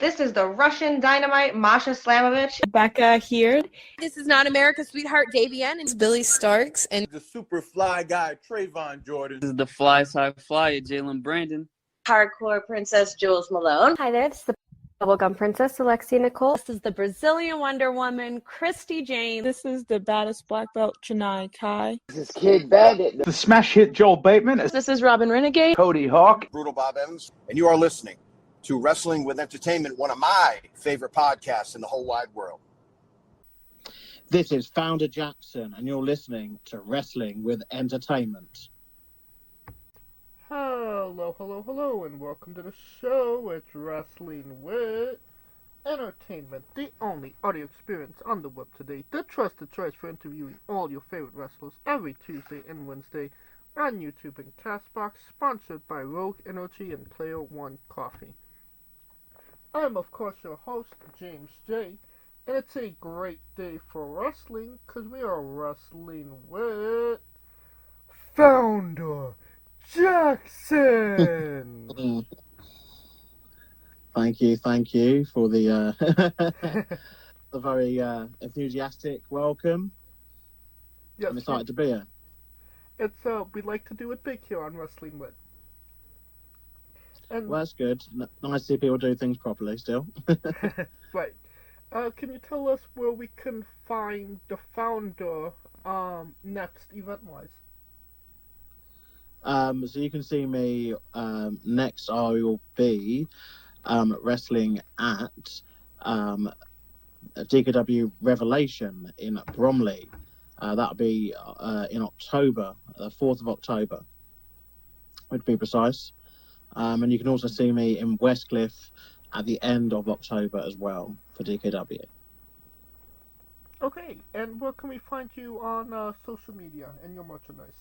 This is the Russian Dynamite, Masha Slamovich. Becca here. This is not America's Sweetheart, Davian. It's Billy Starks. And the super fly guy, Trayvon Jordan. This is the fly side flyer, Jalen Brandon. Hardcore Princess, Jules Malone. Hi there, this is the Bubblegum Princess, Alexia Nicole. This is the Brazilian Wonder Woman, Christy Jane. This is the baddest black belt, Chennai Kai. This is Kid Bandit. The smash hit, Joel Bateman. This is Robin Renegade. Cody Hawk. Brutal Bob Evans. And you are listening to Wrestling with Entertainment, one of my favorite podcasts in the whole wide world. This is Founder Jackson, and you're listening to Wrestling with Entertainment. Hello, and welcome to the show. It's Wrestling with Entertainment, the only audio experience on the web today, the trusted choice for interviewing all your favorite wrestlers every Tuesday and Wednesday on YouTube and Castbox, sponsored by Rogue Energy and Player One Coffee. I'm, of course, your host, James J., and it's a great day for wrestling, because we are wrestling with Founder Jackson! Thank you for the the very enthusiastic welcome. Yes, I'm excited to be here. It's we like to do it big here on Wrestling With. And well, that's good. Nice to see people do things properly still. Right. Can you tell us where we can find the Founder next event-wise? So you can see me next. I will be wrestling at DKW Revelation in Bromley. That'll be in October, the 4th of October, to be precise. And you can also see me in Westcliff at the end of October as well for DKW. Okay, and where can we find you on social media and your merchandise?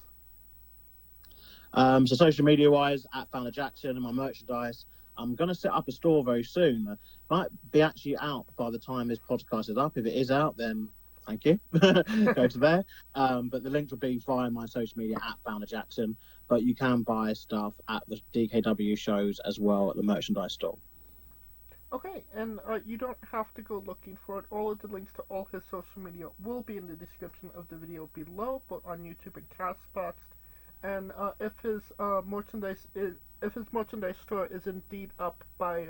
So social media-wise, at Founder Jackson and my merchandise, I'm going to set up a store very soon. Might be actually out by the time this podcast is up. If it is out, then thank you. Go to there. But the link will be via my social media at Founder Jackson. But you can buy stuff at the DKW shows as well at the merchandise store. Okay, and you don't have to go looking for it. All of the links to all his social media will be in the description of the video below, both on YouTube and Castbox. And if his merchandise store is indeed up by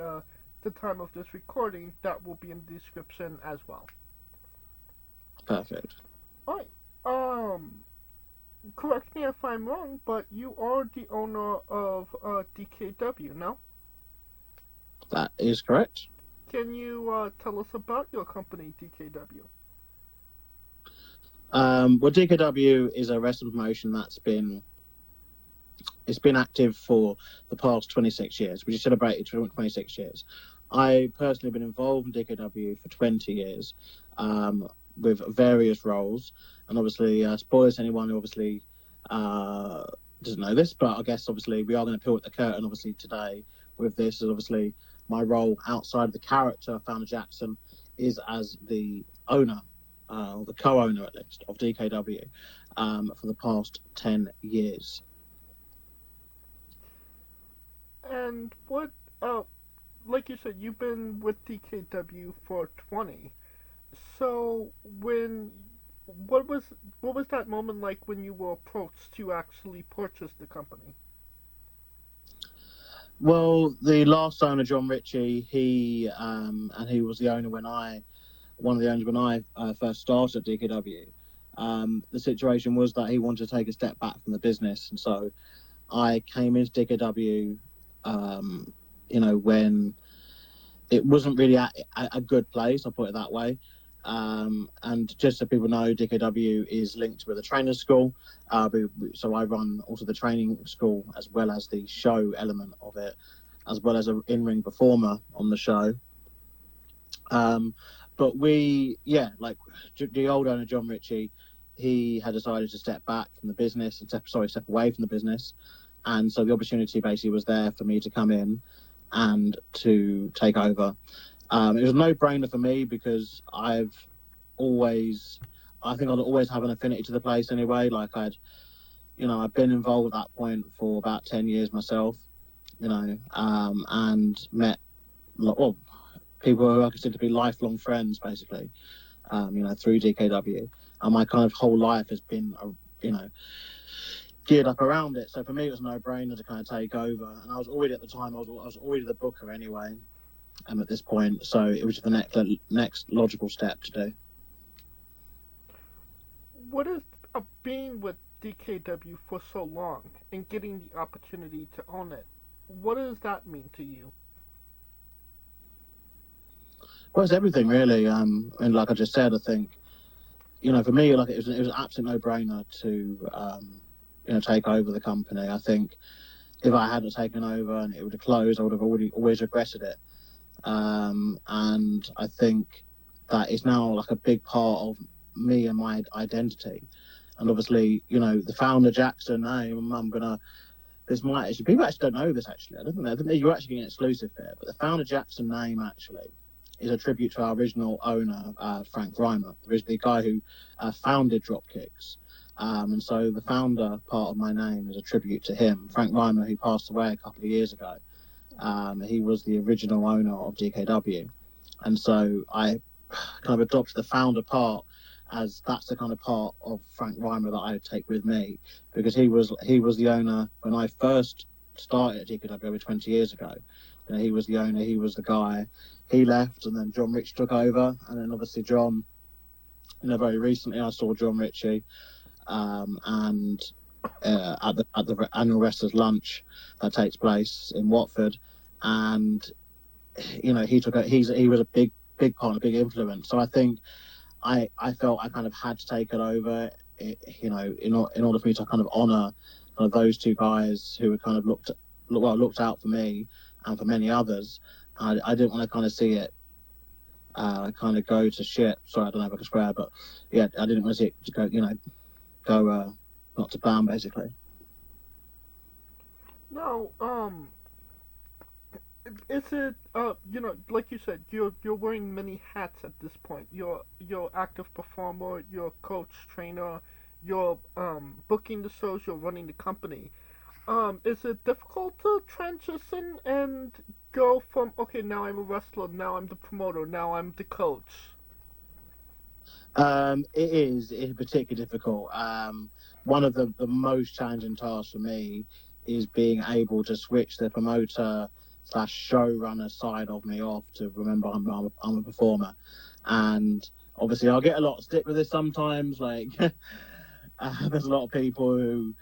the time of this recording, that will be in the description as well. Perfect. Alright. Correct me if I'm wrong, but you are the owner of DKW, no? That is correct. Can you tell us about your company, DKW? Well, DKW is a wrestling promotion that's been active for the past 26 years. We just celebrated 26 years. I personally have been involved in DKW for 20 years with various roles. And obviously, spoilers to anyone who obviously doesn't know this, but I guess obviously we are going to peel at the curtain obviously today with this. Is obviously my role outside of the character of Founder Jackson is as the owner, the co-owner at least, of DKW for the past 10 years. And what, like you said, you've been with DKW for 20. So what was that moment like when you were approached to actually purchase the company? Well, the last owner, John Ritchie, he was the owner one of the owners when I first started at DKW. The situation was that he wanted to take a step back from the business, and so I came into DKW, when it wasn't really at a good place, I'll put it that way. And just so people know, DKW is linked with a trainer's school. So I run also the training school as well as the show element of it, as well as an in-ring performer on the show. But the old owner, John Ritchie, he had decided to step back from the business and step away from the business. And so the opportunity basically was there for me to come in and to take over. It was a no-brainer for me because I'd always have an affinity to the place anyway. Like I'd been involved at that point for about 10 years myself, and met people who I consider to be lifelong friends, basically, through DKW. And my kind of whole life has been, geared up around it. So for me, it was a no-brainer to kind of take over. And I was already, at the time, I was already the booker anyway, at this point. So it was the next logical step to do. What is being with DKW for so long and getting the opportunity to own it? What does that mean to you? Well, it's everything really. And like I just said, I think, for me, like it was an absolute no-brainer to, take over the company. I think if I hadn't taken over and it would have closed, I would have always regretted it. And I think that it's now like a big part of me and my identity. And obviously, the founder Jackson name, people actually don't know this actually. I don't think you're actually getting exclusive here, but the founder Jackson name actually is a tribute to our original owner, Frank Reimer, the guy who founded DropKixx. And so the founder part of my name is a tribute to him, Frank Reimer, who passed away a couple of years ago. He was the original owner of DKW. And so I kind of adopted the founder part, as that's the kind of part of Frank Reimer that I would take with me, because he was the owner when I first started at DKW over 20 years ago. He was the owner, he was the guy. He left, and then John Rich took over, and then obviously John, very recently I saw John Ritchie, and at the annual wrestlers lunch that takes place in Watford, and he was a big part, a big influence. So I think I felt I kind of had to take it over, in order for me to kind of honour kind of those two guys who had kind of looked out for me and for many others. I didn't want to kind of see it kind of go to shit. Sorry, I don't know if I can swear, but yeah, I didn't want to see it to go, not to plan, basically. Now, is it like you said, you're wearing many hats at this point. You're active performer, you're coach, trainer, you're booking the shows, you're running the company. Is it difficult to transition and go from, okay, now I'm a wrestler, now I'm the promoter, now I'm the coach? It's particularly difficult. One of the most challenging tasks for me is being able to switch the promoter / showrunner side of me off to remember I'm a performer. And obviously I'll get a lot of stick with this sometimes, like there's a lot of people who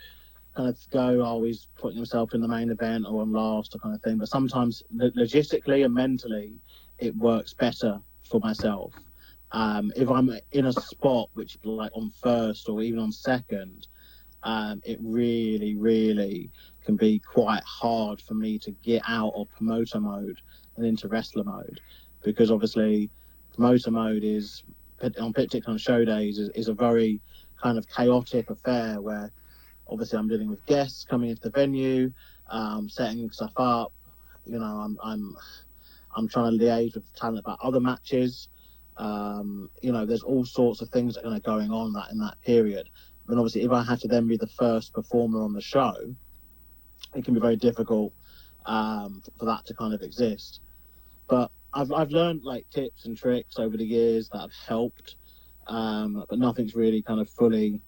kind of go, he's putting himself in the main event or on last or kind of thing, but sometimes logistically and mentally it works better for myself. If I'm in a spot which is like on first or even on second, it really, really can be quite hard for me to get out of promoter mode and into wrestler mode, because obviously promoter mode is, particularly on show days, is a very kind of chaotic affair where obviously I'm dealing with guests coming into the venue, setting stuff up. I'm trying to liaise with talent about other matches. There's all sorts of things that are going on in that period. And obviously, if I had to then be the first performer on the show, it can be very difficult for that to kind of exist. But I've learned like tips and tricks over the years that have helped, but nothing's really kind of fully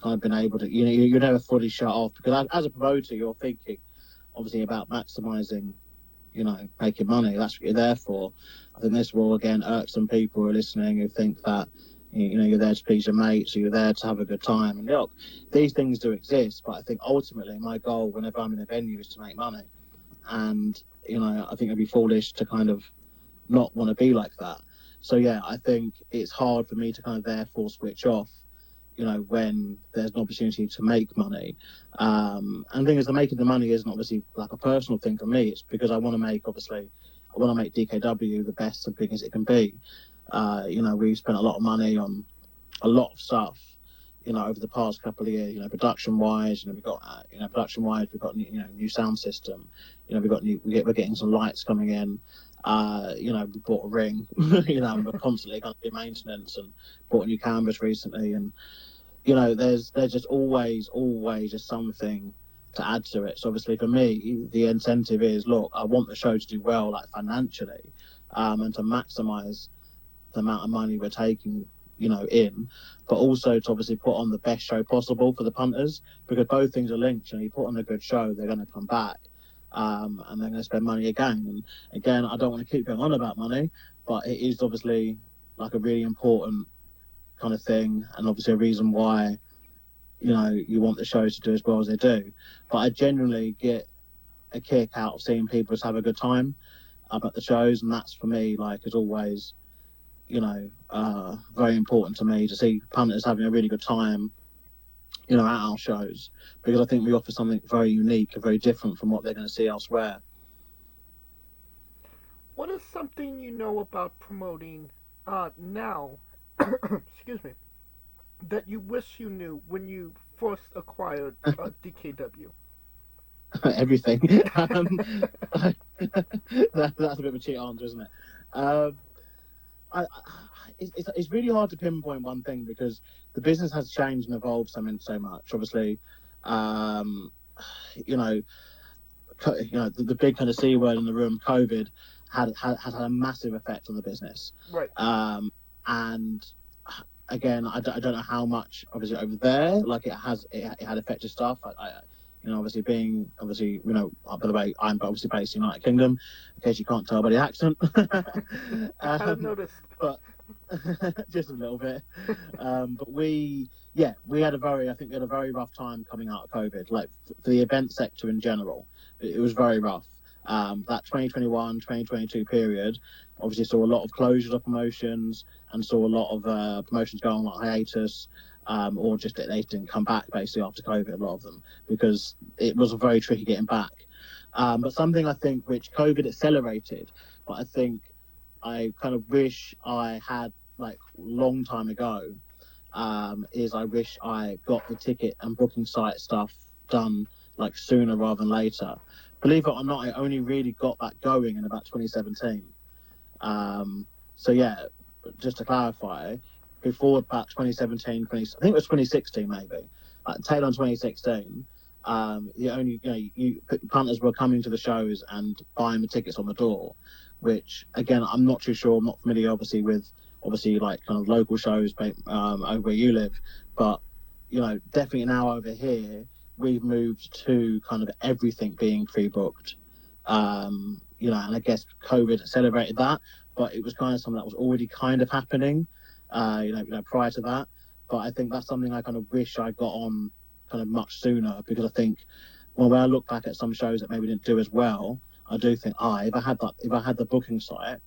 kind of been able to. You're never fully shut off, because as a promoter, you're thinking obviously about maximising, making money. That's what you're there for. I think this will again irk some people who are listening who think that you're there to please your mates, or you're there to have a good time. And look, these things do exist, but I think ultimately my goal whenever I'm in a venue is to make money. And I think it'd be foolish to kind of not want to be like that. So yeah, I think it's hard for me to kind of therefore switch off, when there's an opportunity to make money. And the thing is, the making the money isn't obviously like a personal thing for me. It's because I want to make DKW the best and biggest it can be. We've spent a lot of money on a lot of stuff, over the past couple of years. Production wise, we've got new sound system. We're getting some lights coming in. We bought a ring. We're constantly going to do maintenance, and bought a new canvas recently. And there's just always just something to add to it. So obviously for me, the incentive is, look, I want the show to do well, like financially, and to maximize the amount of money we're taking, in, but also to obviously put on the best show possible for the punters, because both things are linked. You put on a good show, they're going to come back, and they're going to spend money again. And again, I don't want to keep going on about money, but it is obviously like a really important kind of thing, and obviously a reason why, you want the shows to do as well as they do. But I genuinely get a kick out of seeing people just have a good time at the shows, and that's for me, like, as always, very important to me to see punters having a really good time, at our shows, because I think we offer something very unique and very different from what they're going to see elsewhere. What is something you know about promoting now, excuse me, that you wish you knew when you first acquired DKW? Everything. That's a bit of a cheat answer, isn't it? It's really hard to pinpoint one thing, because the business has changed and evolved so much. Obviously, the big kind of C word in the room, COVID, had a massive effect on the business. Right. And again, I don't know how much obviously over there, like it had affected stuff. Obviously being, by the way, I'm obviously based in the United Kingdom, in case you can't tell by the accent. I have noticed. But just a little bit. But we had a very rough time coming out of COVID, like for the event sector in general. It was very rough. That 2021, 2022 period obviously saw a lot of closures of promotions and saw a lot of promotions go on like hiatus, or just they didn't come back basically after COVID, a lot of them, because it was very tricky getting back. But something I think which COVID accelerated, but I think I kind of wish I had like long time ago, is I wish I got the ticket and booking site stuff done like sooner rather than later. Believe it or not, I only really got that going in about 2017. So yeah, just to clarify, before about 2017, I think it was 2016 maybe, tail on 2016, punters were coming to the shows and buying the tickets on the door, which again, I'm not too sure, I'm not familiar obviously with like kind of local shows over where you live, but definitely now over here, we've moved to kind of everything being pre-booked, and I guess COVID accelerated that, but it was kind of something that was already kind of happening, prior to that. But I think that's something I kind of wish I got on kind of much sooner, because I think, when I look back at some shows that maybe didn't do as well, I do think, if I had the booking site,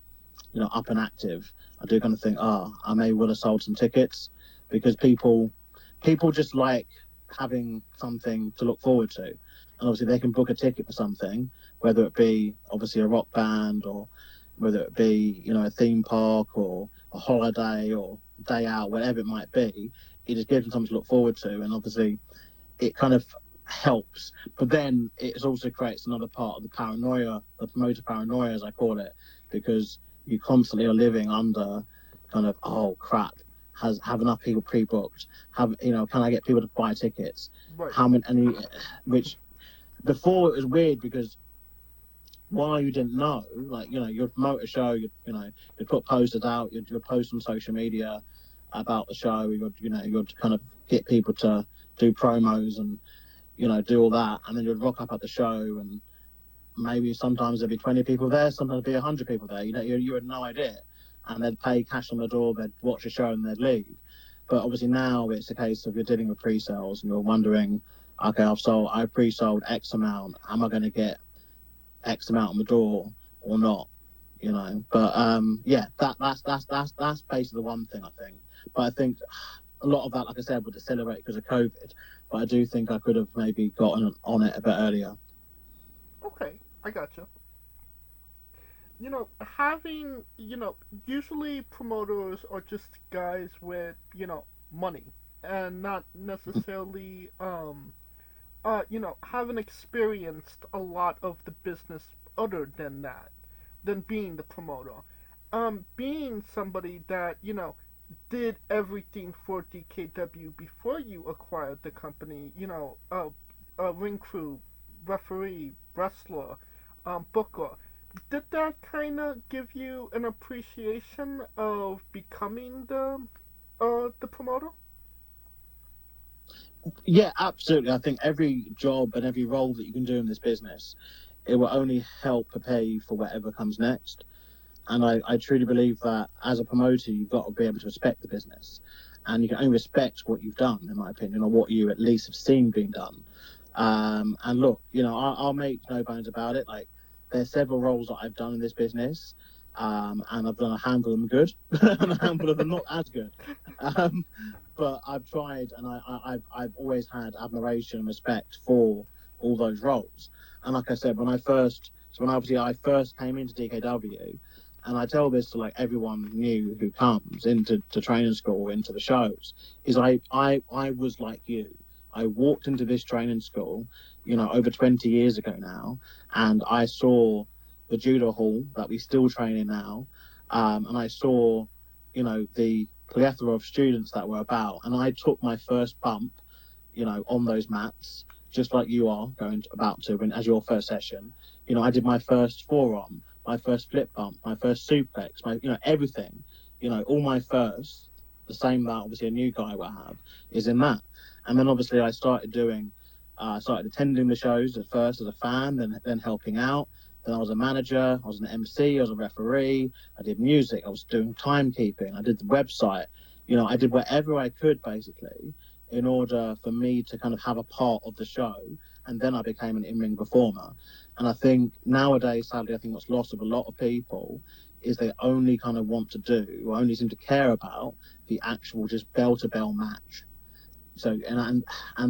up and active, I do kind of think, I may would have sold some tickets, because people just like having something to look forward to, and obviously they can book a ticket for something, whether it be obviously a rock band, or whether it be a theme park, or a holiday, or day out, whatever it might be. It just gives them something to look forward to, and obviously it kind of helps. But then it also creates another part of the paranoia, the promoter paranoia as I call it, because you constantly are living under kind of, oh crap, have enough people pre-booked, can I get people to buy tickets? Right. How many, which before it was weird, because while you didn't know, like, you'd promote a show, you'd put posters out, you'd post on social media about the show, you'd kind of get people to do promos and, do all that, and then you'd rock up at the show, and maybe sometimes there'd be 20 people there, sometimes there'd be 100 people there, you had no idea. And they'd pay cash on the door, they'd watch a show and they'd leave. But obviously now it's a case of you're dealing with pre-sales and you're wondering, okay, I've pre-sold X amount, am I going to get X amount on the door or not? But that's basically the one thing I think. But I think a lot of that, like I said, would accelerate because of COVID. But I do think I could have maybe gotten on it a bit earlier. Okay, I gotcha. Usually promoters are just guys with, money, and not necessarily, haven't experienced a lot of the business other than that, than being the promoter. Being somebody that, did everything for DKW before you acquired the company, ring crew, referee, wrestler, booker, did that kind of give you an appreciation of becoming the promoter? Yeah, absolutely. I think every job and every role that you can do in this business, it will only help prepare you for whatever comes next. And I truly believe that as a promoter, you've got to be able to respect the business. And you can only respect what you've done, in my opinion, or what you at least have seen being done. And look, I'll make no bones about it. Like, there's several roles that I've done in this business, and I've done a handful of them good, and a handful of them not as good. But I've tried, and I've always had admiration and respect for all those roles. And like I said, when I first came into DKW, and I tell this to like everyone new who comes into training school, into the shows, is I was like you. I walked into this training school, over 20 years ago now, and I saw the judo hall that we still train in now, and I saw, the plethora of students that were about, and I took my first bump, on those mats, just like you are about to, as your first session. I did my first forearm, my first flip bump, my first suplex, everything, all my first, the same that obviously a new guy will have, is in that. And then obviously I started attending the shows at first as a fan, then helping out. Then I was a manager, I was an MC, I was a referee, I did music, I was doing timekeeping, I did the website. I did whatever I could basically in order for me to kind of have a part of the show. And then I became an in-ring performer. And I think nowadays, sadly, I think what's lost of a lot of people is they only kind of want to do, or only seem to care about, the actual just bell-to-bell match. So, and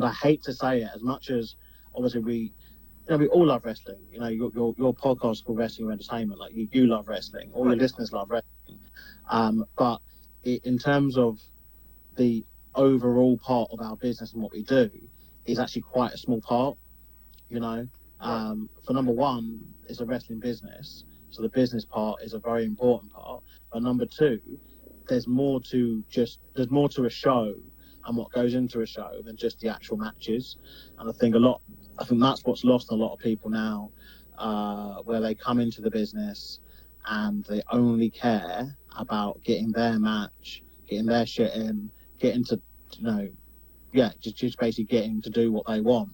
I hate to say it, as much as obviously we all love wrestling. Your podcast is called Wrestling with Entertainment. Like you love wrestling, all your listeners love wrestling. But in terms of the overall part of our business and what we do, is actually quite a small part. For number one, it's a wrestling business, so the business part is a very important part. But number two, there's more to a show and what goes into a show than just the actual matches. And I think that's what's lost in a lot of people now, where they come into the business and they only care about getting their match, getting their shit in, getting to, just basically getting to do what they want.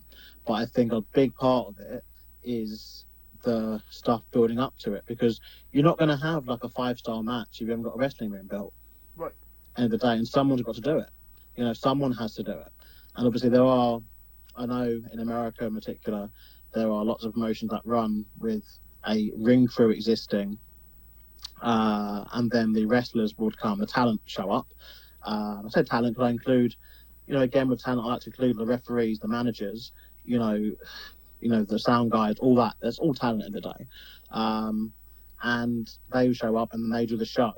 But I think a big part of it is the stuff building up to it, because you're not going to have like a 5-star match if you haven't got a wrestling ring built. Right. End of the day, and someone's got to do it. Someone has to do it. And obviously I know in America in particular, there are lots of promotions that run with a ring crew existing, and then the wrestlers would come, the talent show up. I say talent, but I include, again with talent, I like to include the referees, the managers, the sound guys, all that. That's all talent in the day. And they show up and they do the show,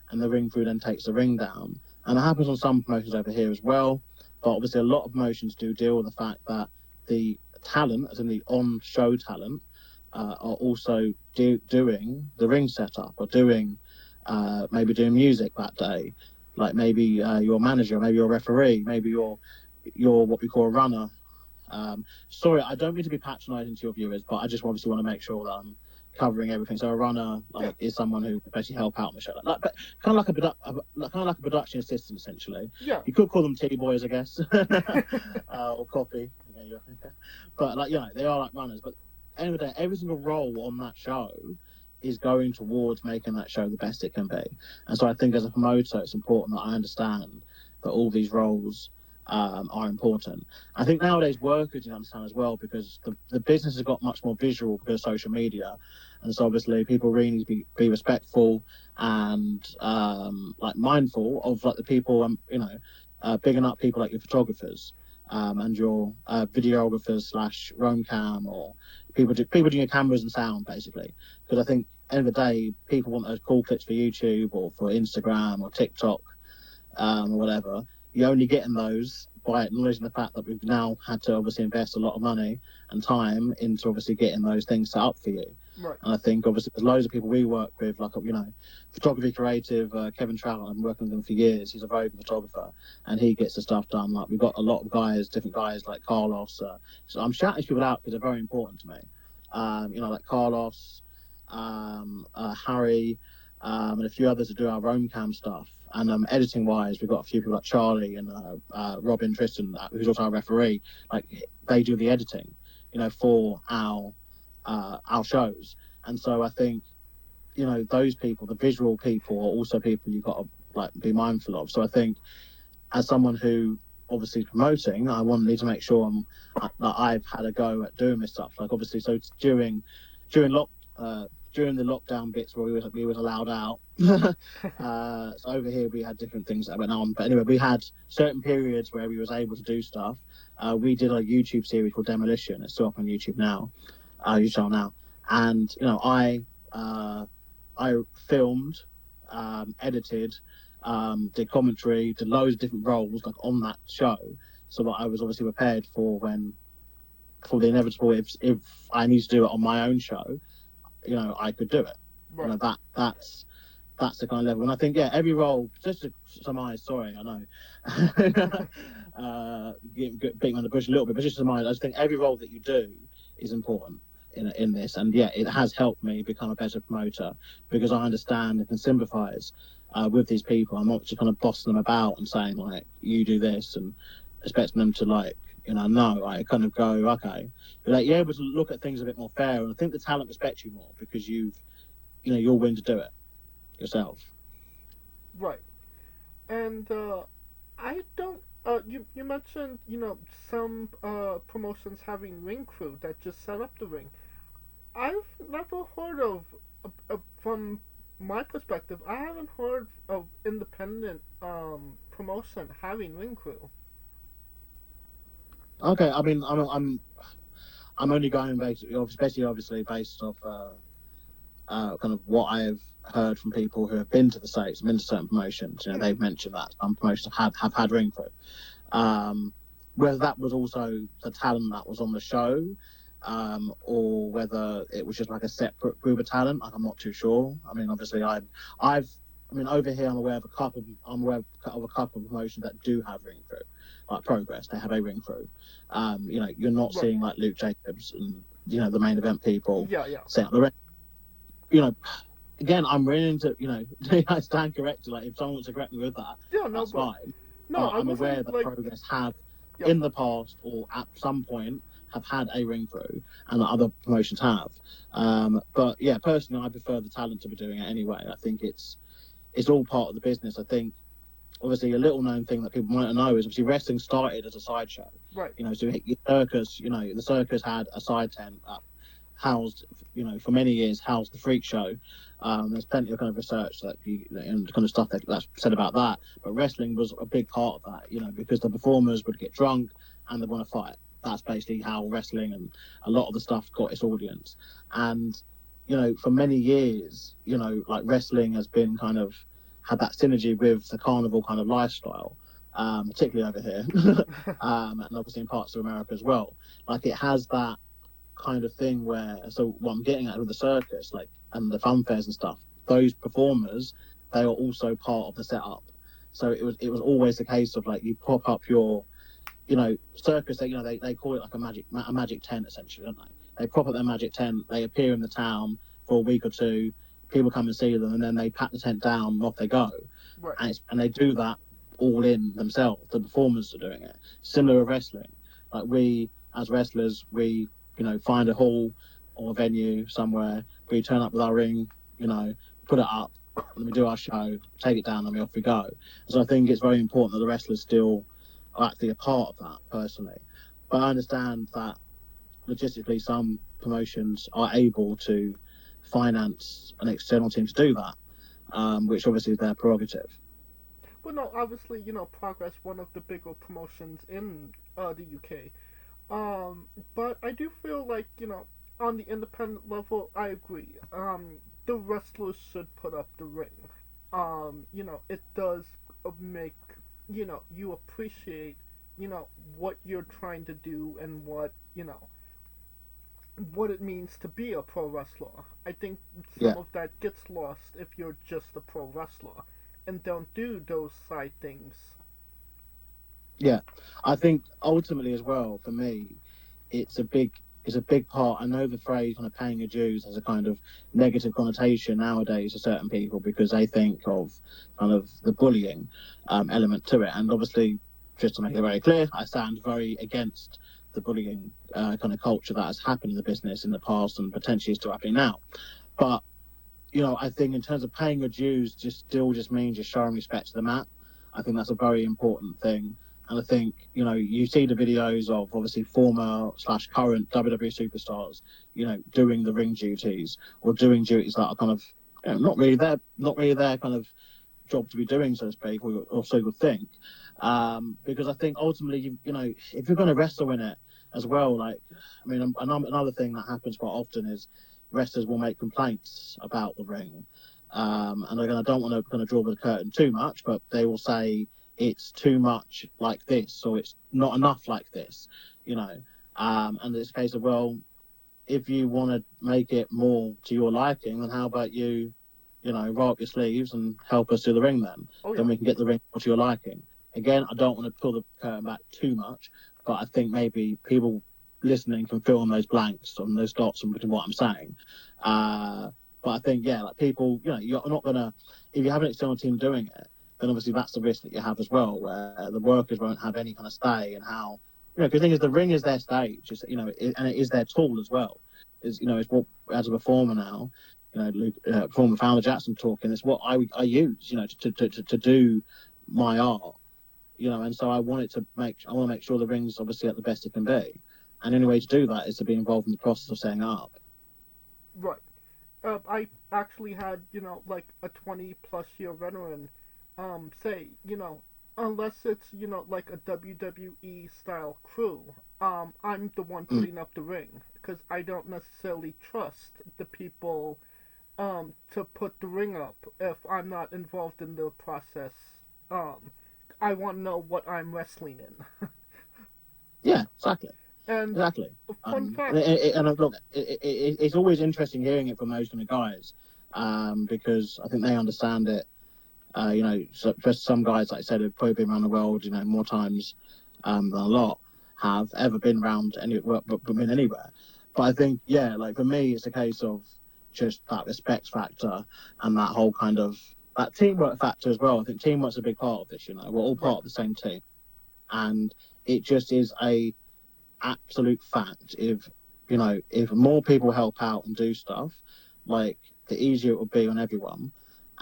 and the ring crew then takes the ring down. And it happens on some promotions over here as well. But obviously a lot of promotions do deal with the fact that the talent, as in the on-show talent, are also doing the ring setup, or maybe doing music that day. Like maybe your manager, maybe your referee, maybe your what we call a runner. Sorry, I don't mean to be patronising to your viewers, but I just obviously want to make sure that I'm covering everything. So a runner is someone who basically help out on the show, but kind of like a production assistant essentially. Yeah. You could call them tea boys, I guess, or copy. But they are like runners. But at the end of the day, every single role on that show is going towards making that show the best it can be. And so I think as a promoter, it's important that I understand that all these roles are important. I think nowadays workers you understand as well, because the business has got much more visual because of social media, and so obviously people really need to be respectful and mindful of like the people bigging up people like your photographers and your videographers / roam cam, or people doing your cameras and sound basically, because I think at the end of the day people want those cool clips for YouTube or for Instagram or TikTok or whatever. You're only getting those by acknowledging the fact that we've now had to obviously invest a lot of money and time into obviously getting those things set up for you. Right. And I think obviously there's loads of people we work with, like photography creative, Kevin Trout. I've been working with him for years. He's a very good photographer, and he gets the stuff done. Like we've got a lot of different guys like Carlos. So I'm shouting people out because they're very important to me. Like Carlos, Harry, and a few others to do our own cam stuff. And editing wise, we've got a few people like Charlie and Robin Tristan, who's also our referee. Like they do the editing, for our shows. And so I think, those people, the visual people, are also people you've got to be mindful of. So I think, as someone who obviously is promoting, I need to make sure that I've had a go at doing this stuff. Like obviously, so during the lockdown bits where we was allowed out. So over here we had different things that went on. But anyway, we had certain periods where we was able to do stuff. We did a YouTube series called Demolition. It's still up on YouTube now, YouTube now. And I filmed, edited, did commentary, did loads of different roles on that show, so that I was obviously prepared for the inevitable. If I need to do it on my own show, I could do it. Right. That's the kind of level. And I think every role. Just to surmise, sorry, I know, beating on the bush a little bit, but just to surmise, I just think every role that you do is important in this. And it has helped me become a better promoter because I understand and can sympathise with these people. I'm not just kind of bossing them about and saying you do this and expecting them to no. I kind of go, okay, but you're able to look at things a bit more fair, and I think the talent respects you more because you're willing to do it yourself. Right. And I don't. You mentioned some promotions having ring crew that just set up the ring. I've never heard of from my perspective, I haven't heard of independent promotion having ring crew. Okay, I mean, I'm only going obviously based off kind of what I've heard from people who have been to the States, been to certain promotions. They've mentioned that some promotions have had ring crew. Whether that was also the talent that was on the show, or whether it was just a separate group of talent, I'm not too sure. I mean, obviously, over here I'm aware of a couple of promotions that do have ring crew, like Progress. They have a ring crew. You're not seeing Luke Jacobs and the main event people. Setting up the ring. Again, I'm willing to I stand corrected. If someone wants to correct me with that, that's fine. No, I'm aware that Progress have in the past or at some point have had a ring crew, and that other promotions have. But personally, I prefer the talent to be doing it anyway. I think it's all part of the business. I think obviously a little known thing that people might not know is obviously wrestling started as a sideshow. Right. So circus, the circus had a side tent housed, for many years housed the freak show. There's plenty of kind of research and kind of stuff that's said about that. But wrestling was a big part of that, because the performers would get drunk and they want to fight. That's basically how wrestling and a lot of the stuff got its audience. And, for many years, wrestling has been kind of had that synergy with the carnival kind of lifestyle, particularly over here, and obviously in parts of America as well. It has that kind of thing where, so what I'm getting at with the circus, and the fun fairs and stuff, those performers, they are also part of the setup. So it was always the case of you pop up your, circus. They call it a magic tent essentially, don't they? They prop up their magic tent. They appear in the town for a week or two. People come and see them, and then they pat the tent down and off they go. Right. And they do that all in themselves. The performers are doing it. Similar with wrestling. We as wrestlers, we find a hall or a venue somewhere. We turn up with our ring, put it up, and we do our show, take it down, and off we go. So I think it's very important that the wrestlers still are actually a part of that, personally. But I understand that logistically some promotions are able to finance an external team to do that, which obviously is their prerogative. Well, no, obviously, Progress, one of the bigger promotions in the UK. But I do feel on the independent level, I agree. The wrestlers should put up the ring. It does make, you appreciate, what you're trying to do and what it means to be a pro wrestler. I think some of that gets lost if you're just a pro wrestler and don't do those side things. Yeah, I think ultimately as well, for me, it's a big is a big part. I know the phrase kind of paying your dues has a kind of negative connotation nowadays to certain people because they think of kind of the bullying element to it. And obviously, just to make it very clear, I stand very against the bullying kind of culture that has happened in the business in the past and potentially is still happening now. But, I think in terms of paying your dues just means you're showing respect to the mat. I think that's a very important thing. And I think, you see the videos of obviously former/current WWE superstars, doing the ring duties or doing duties that are kind of not really their kind of job to be doing, so to speak, or so you would think. Because I think ultimately, if you're going to wrestle in it as well, another thing that happens quite often is wrestlers will make complaints about the ring. And again, I don't want to kind of draw the curtain too much, but they will say, it's too much like this, or it's not enough like this, and it's a case of, well, if you want to make it more to your liking, then how about you roll up your sleeves and help us do the ring then? Then we can get the ring more to your liking. Again, I don't want to pull the curtain back too much, but I think maybe people listening can fill in those blanks and those dots between what I'm saying. But I think, people, you're not going to, if you have an external team doing it, then obviously that's the risk that you have as well, where the workers won't have any kind of say in how, because the thing is, the ring is their stage, and it is their tool as well. It's what, as a performer now, former founder Jackson talking, it's what I use, to do my art, and so I want to make sure the ring's obviously at the best it can be, and the only way to do that is to be involved in the process of setting it up. Right. I actually had, like a 20+ year veteran say, unless it's, like a WWE style crew, I'm the one putting up the ring, because I don't necessarily trust the people to put the ring up if I'm not involved in the process. I want to know what I'm wrestling in. Yeah, exactly. And exactly. Fun fact. Look, it's always interesting hearing it from those kind of guys, because I think they understand it. So just some guys, like I said, have probably been around the world, more times than a lot have ever been around been anywhere. But I think, like for me, it's a case of just that respect factor and that whole kind of that teamwork factor as well. I think teamwork's a big part of this. We're all part of the same team, and it just is a absolute fact. If more people help out and do stuff, like the easier it will be on everyone.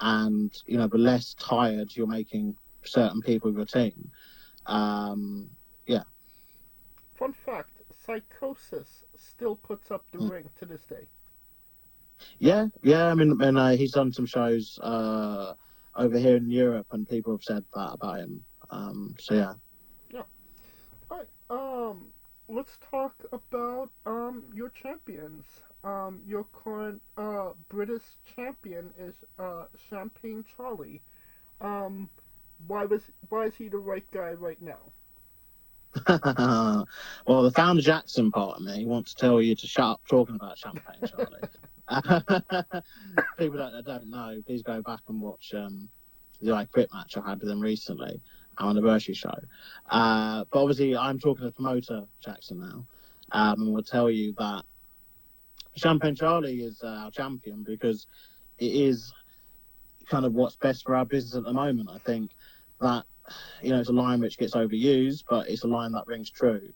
And the less tired you're making certain people of your team. Fun fact: Psychosis still puts up the ring to this day. Yeah. I mean, and he's done some shows over here in Europe, and people have said that about him. So yeah. Yeah. All right. Let's talk about your champions. Your current British champion is Champagne Charlie. Why is he the right guy right now? Well, the founder Jackson part of me wants to tell you to shut up talking about Champagne Charlie. People that don't know, please go back and watch the I Quit match I had with him recently, our anniversary show. But obviously, I'm talking to promoter Jackson now, and will tell you that Champagne Charlie is our champion because it is kind of what's best for our business at the moment. I think that, it's a line which gets overused, but it's a line that rings true.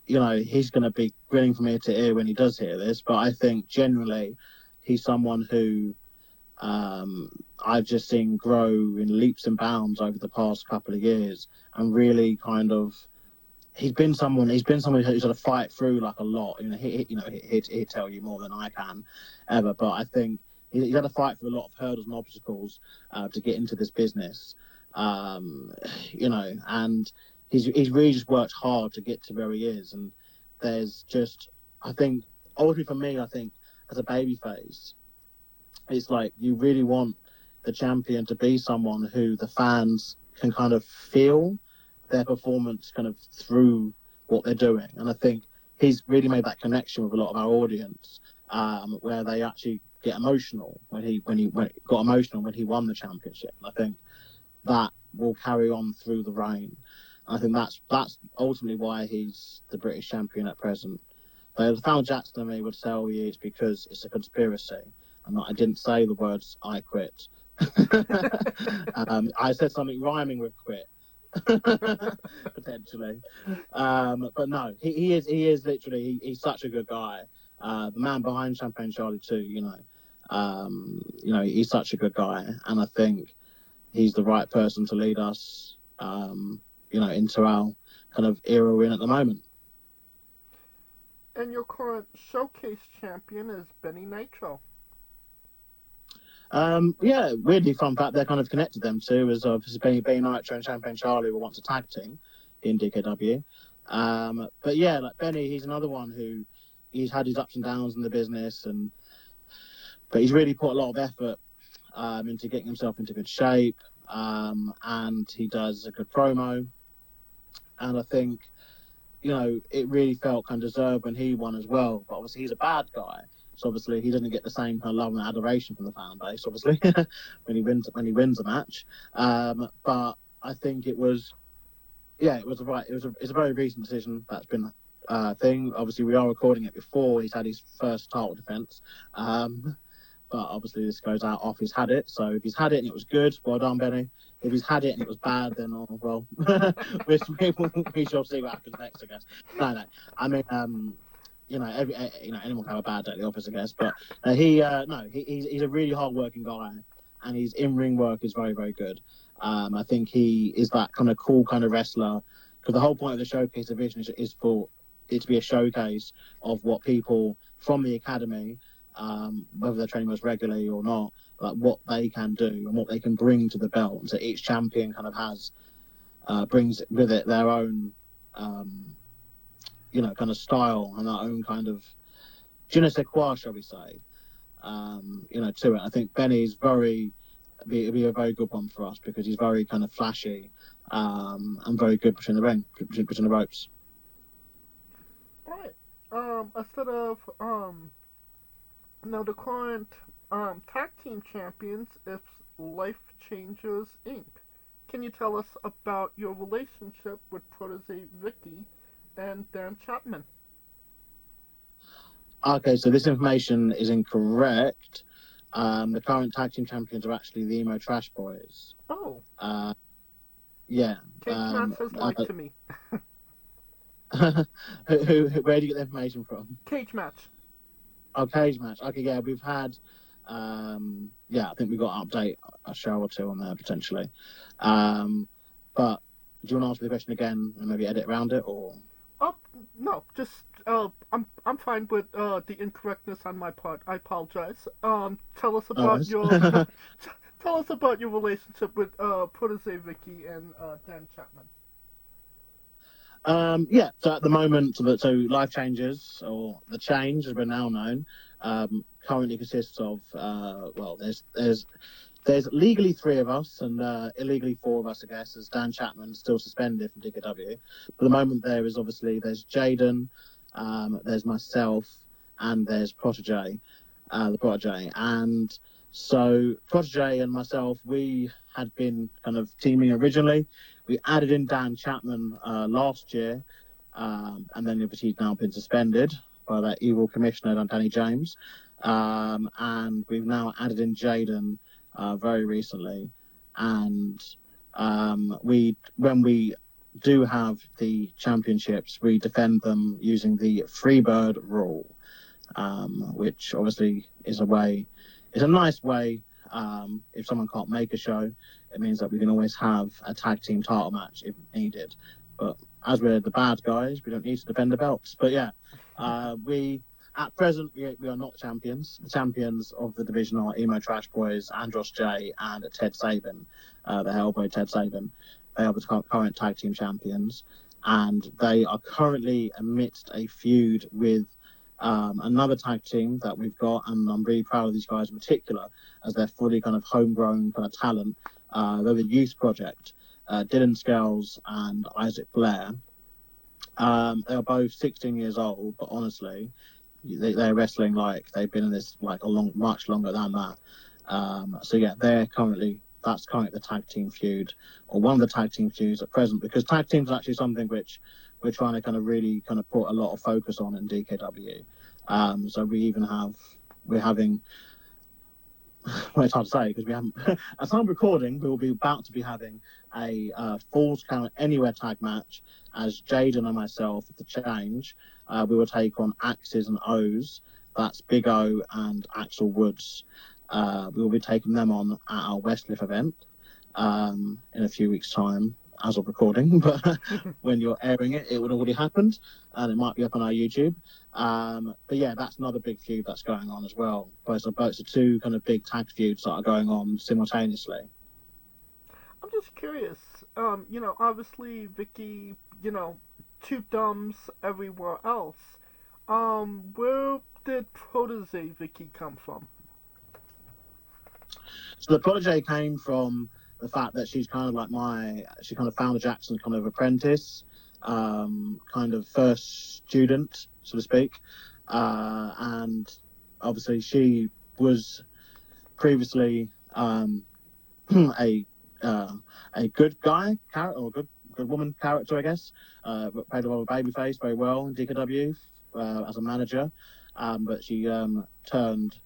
He's going to be grinning from ear to ear when he does hear this, but I think generally he's someone who I've just seen grow in leaps and bounds over the past couple of years, and really kind of he's been someone who's sort of fight through like a lot. He'd tell you more than I can ever, but I think he's had to fight through a lot of hurdles and obstacles to get into this business. And he's really just worked hard to get to where he is. And there's just, I think, ultimately for me, I think as a babyface, it's like you really want the champion to be someone who the fans can kind of feel their performance kind of through what they're doing. And I think he's really made that connection with a lot of our audience, where they actually get emotional when he got emotional when he won the championship. And I think that will carry on through the reign. I think that's ultimately why he's the British champion at present. Though the Foul Jackson and me would tell you it's because it's a conspiracy. I didn't say the words "I quit." I said something rhyming with "quit," potentially. But no, he is literally he's such a good guy. The man behind Champagne Charlie too. He's such a good guy, and I think he's the right person to lead us. Into our kind of era we're in at the moment. And your current showcase champion is Benny Nitro. Weirdly fun fact, they're kind of connected, them two, as obviously Benny Nitro and Champagne Charlie were once a tag team in DKW. But yeah, like Benny, he's another one who he's had his ups and downs in the business, but he's really put a lot of effort into getting himself into good shape, and he does a good promo. And I think, it really felt kind of deserved when he won as well. But obviously he's a bad guy, so obviously he doesn't get the same kind of love and adoration from the fan base, obviously, when he wins a match. But I think it's a very recent decision that's been thing. Obviously we are recording it before he's had his first title defense. But obviously this goes out off he's had it. So if he's had it and it was good, well done, Benny. If he's had it and it was bad, then we shall see what happens next, I guess. No. I mean, anyone can have a bad day at the office, I guess. But he's a really hard-working guy, and his in-ring work is very, very good. I think he is that kind of cool kind of wrestler, because the whole point of the showcase division is for it to be a showcase of what people from the academy, whether they're training most regularly or not, like what they can do and what they can bring to the belt. And so each champion kind of brings with it their own, kind of style and their own kind of je ne sais quoi, shall we say, to it. I think Benny's be a very good one for us because he's very kind of flashy and very good between the ropes. All right. Instead of now the current tag team champions is Life Changers Inc. Can you tell us about your relationship with Protege Vicky and Dan Chapman? Okay, so this information is incorrect. The current tag team champions are actually the Emo Trash Boys. Oh. Yeah. Cage Match has lied to me. Where do you get the information from? Cage Match. Oh, Cage Match. Okay, yeah, we've had, I think we've got to update a show or two on there potentially. But do you want to answer the question again and maybe edit around it, or? No, just I'm fine with the incorrectness on my part. I apologize. Tell us about tell us about your relationship with Protege Vicky and Dan Chapman. So at the moment, so Life Changers, or The Change as we're now known, currently consists of, there's legally 3 of us and illegally 4 of us, I guess, as Dan Chapman's still suspended from DKW. But the moment there's Jaden, there's myself, and there's Protege, the Protege. And so Protege and myself, we had been kind of teaming originally. We added in Dan Chapman last year, and then obviously he's now been suspended by that evil commissioner, Danny James. And we've now added in Jaden very recently. And when we do have the championships, we defend them using the Freebird rule, which obviously is a nice way. If someone can't make a show, it means that we can always have a tag team title match if needed. But as we're the bad guys, we don't need to defend the belts. But yeah, at present we are not champions. The champions of the division are Emo Trash Boys, Andros J, and Ted Sabin, the Hellboy Ted Sabin. They are the current tag team champions, and they are currently amidst a feud with another tag team that we've got, and I'm really proud of these guys in particular, as they're fully kind of homegrown kind of talent. They're the Youth Project, Dylan Scales and Isaac Blair. They are both 16 years old, but honestly, they're wrestling like they've been in this like much longer than that. So yeah, they're currently that's kind of the tag team feud, or one of the tag team feuds at present, because tag teams are actually something which we're trying to kind of really kind of put a lot of focus on in DKW. So we're having, well, it's hard to say because we haven't, at time of recording, we will be about to be having a Falls Count Anywhere tag match as Jaden and myself at the Change. We will take on Axes and O's. That's Big O and Axel Woods. We will be taking them on at our Westliff event in a few weeks' time as of recording, but when you're airing it, it would have already happened, and it might be up on our YouTube. But yeah, that's another big feud that's going on as well. Both the two kind of big tag feuds that are going on simultaneously. I'm just curious. Obviously Vicky, two thumbs everywhere else. Where did Protege Vicky come from? So the Protege came from the fact that she's kind of like she kind of found Jackson's kind of apprentice, kind of first student, so to speak. And obviously she was previously a good guy character, or good woman character, I guess. Played a role of babyface very well in DKW as a manager. But she turned,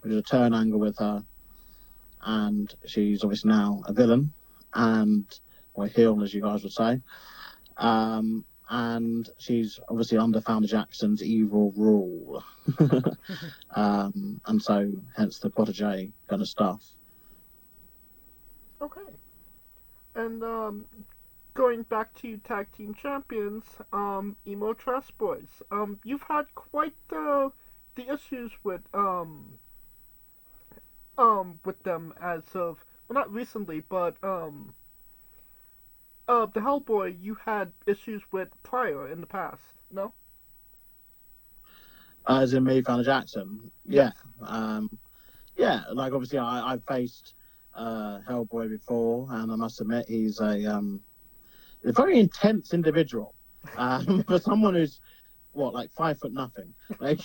we did a turn angle with her, and she's obviously now a villain, or a heel, as you guys would say. And she's obviously under Founder Jackson's evil rule. And so, hence the Protege kind of stuff. Okay. And going back to tag team champions, Emo Trash Boys. You've had quite the issues with them as of, well, not recently, but the Hellboy you had issues with prior in the past, no? As in me, Founder Jackson. Yeah. Yeah, like obviously I've faced Hellboy before, and I must admit he's a very intense individual. For someone who's like 5'0". Like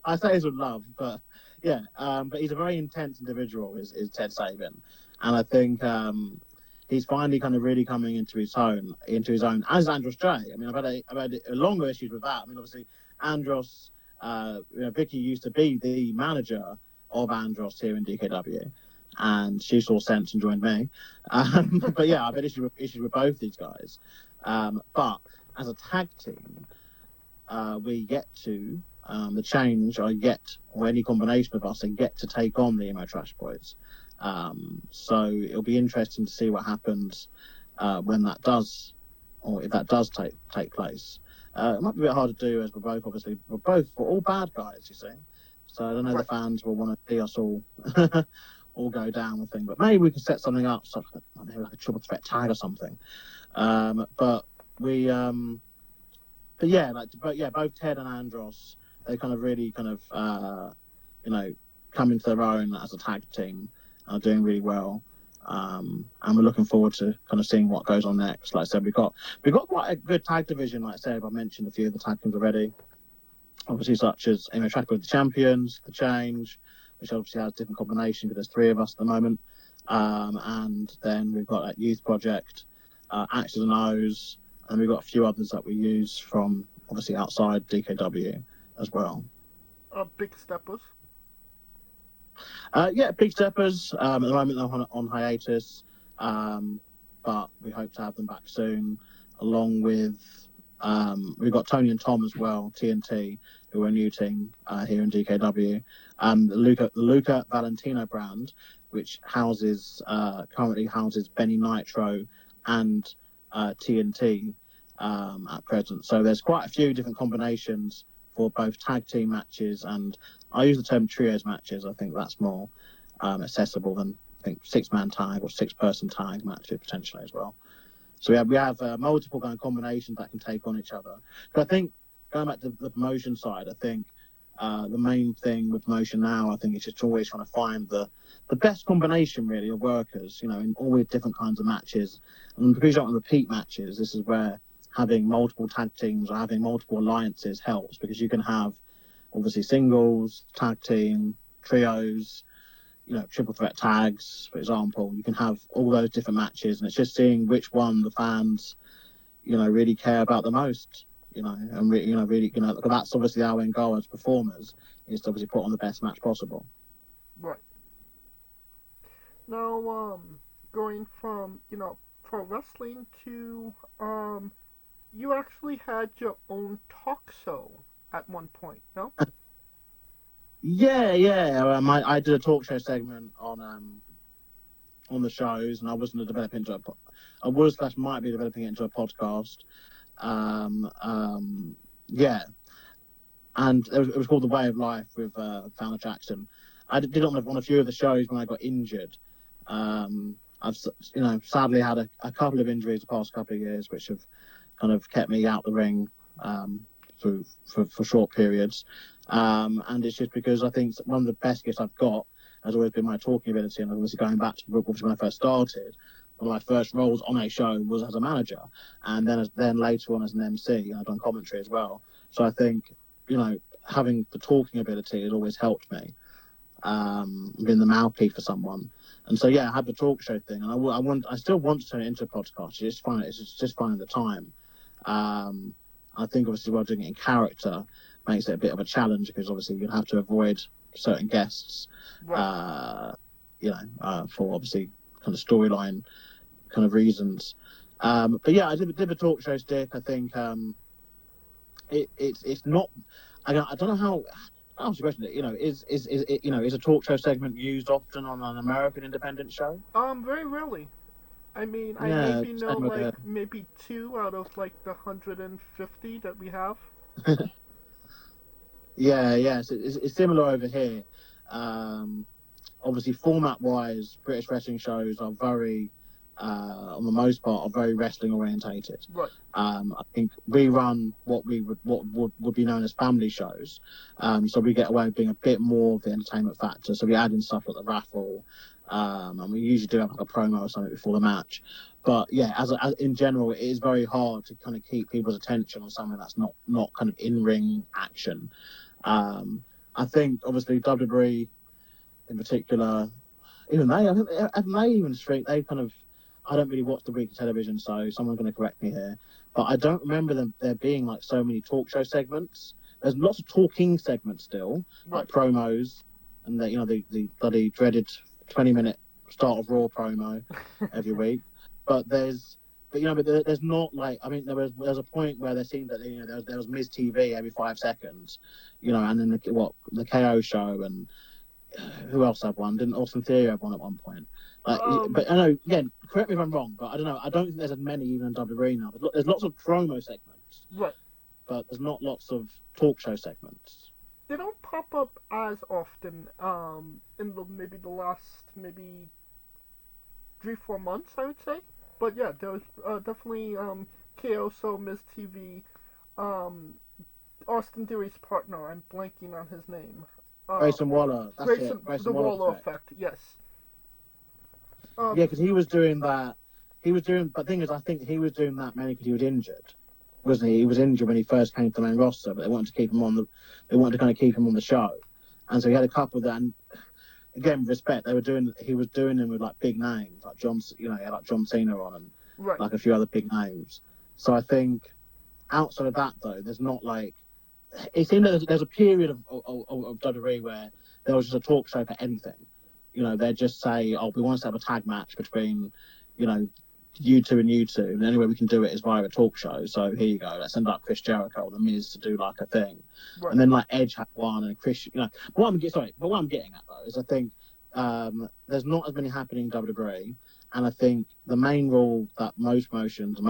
I say this with love, but yeah, but he's a very intense individual, is Ted Sabin. And I think he's finally kind of really coming into his own, as Andros J. I mean, I've had a longer issues with that. I mean, obviously Andros, Vicky used to be the manager of Andros here in DKW, and she saw sense and joined me. But yeah, I've had issues with both these guys. But as a tag team, we get to the Change, or any combination of us, and get to take on the Emo Trash Boys. So it'll be interesting to see what happens when that does, or if that does take place. It might be a bit hard to do, as we're all bad guys, you see. So I don't know, the fans will want to see us all all go down with thing, but maybe we can set something up, maybe like a triple threat tag or something. But both Ted and Andros, they kind of really come into their own as a tag team, are doing really well. And we're looking forward to kind of seeing what goes on next. Like I said, we've got quite a good tag division. Like I said, I mentioned a few of the tag teams already. Obviously, such as Emo Track with the Champions, the Change, which obviously has different combinations, but there's 3 of us at the moment. And then we've got that Youth Project, Axes and O's, and we've got a few others that we use from obviously outside DKW as well. Big Steppers. Big Steppers. At the moment they're on hiatus, but we hope to have them back soon. Along with we've got Tony and Tom as well, TNT, who are a new team here in DKW. The Luca Valentino brand, which currently houses Benny Nitro and TNT at present. So there's quite a few different combinations for both tag team matches, and I use the term trios matches. I think that's more accessible than, I think, 6-man tag or 6-person tag matches potentially as well. So we have multiple kind of combinations that can take on each other. But I think, going back to the promotion side, I think the main thing with promotion now, I think, is just always trying to find the best combination, really, of workers, in all these different kinds of matches. And because you don't want to repeat matches, this is where having multiple tag teams or having multiple alliances helps, because you can have, obviously, singles, tag team, trios, triple threat tags, for example. You can have all those different matches, and it's just seeing which one the fans, really care about the most. That's obviously our end goal as performers, is to obviously put on the best match possible. Right. Now, going from, pro wrestling to, you actually had your own talk show at one point, no? Yeah. I did a talk show segment on the shows, and I wasn't developing into might be developing it into a podcast. And it was called The Way of Life with Fowler Jackson. I did it on a few of the shows when I got injured. I've sadly had a couple of injuries the past couple of years, which have kind of kept me out the ring for short periods. And it's just because I think one of the best gifts I've got has always been my talking ability. And obviously going back to when I first started, one of my first roles on a show was as a manager, and then later on as an MC. I've done commentary as well. So I think, having the talking ability has always helped me, being the mouthpiece for someone. And so, I had the talk show thing, and I still want to turn it into a podcast. It's just finding the time. I think obviously while doing it in character makes it a bit of a challenge, because obviously you have to avoid certain guests, Right. For obviously kind of storyline kind of reasons. But I did the talk show stick. I think it's not. I don't know how. I'll ask the question. Is a talk show segment used often on an American independent show? Very rarely. I mean, I maybe know maybe 2 out of the 150 that we have. It's similar over here. Obviously, format-wise, British wrestling shows are very, on the most part, are very wrestling orientated. Right. I think we run what would be known as family shows, so we get away with being a bit more of the entertainment factor. So we add in stuff like the raffle, and we usually do have a promo or something before the match. But as in general, it is very hard to kind of keep people's attention on something that's not kind of in-ring action. I think obviously WWE in particular, even they kind of. I don't really watch the weekly television, so someone's going to correct me here. But I don't remember there being so many talk show segments. There's lots of talking segments still, like promos, and the bloody dreaded 20-minute start of Raw promo every week. But there's not there's a point where there seemed that there was Miz TV every 5 seconds, and then the KO show, and who else had one? Didn't Austin Theory have one at one point? But I know, again, correct me if I'm wrong, but I don't know. I don't think there's as many even in WWE now. There's lots of promo segments, right? But there's not lots of talk show segments. They don't pop up as often. In the last 3-4 months, I would say. But there's definitely KO show, Miz TV, Austin Theory's partner. I'm blanking on his name. Grayson Waller. Grayson Waller effect. Yes. Because he was doing that. But the thing is, I think he was doing that mainly because he was injured, wasn't he? He was injured when he first came to the main roster, but they wanted to keep him on They wanted to kind of keep him on the show, and so he had a couple that. And again, with respect, he was doing them with big names like John, like John Cena on, and a few other big names. So I think outside of that, though, there's not it seemed that there's a period of WWE where there was just a talk show for anything. They'd just say, we want to have a tag match between, you two and you two. And the only way we can do it is via a talk show. So here you go. Let's send up Chris Jericho or The Miz to do a thing. Right. And then Edge had one and Chris, But what I'm getting at though is I think there's not as many happening in WWE. And I think the main rule that most promoters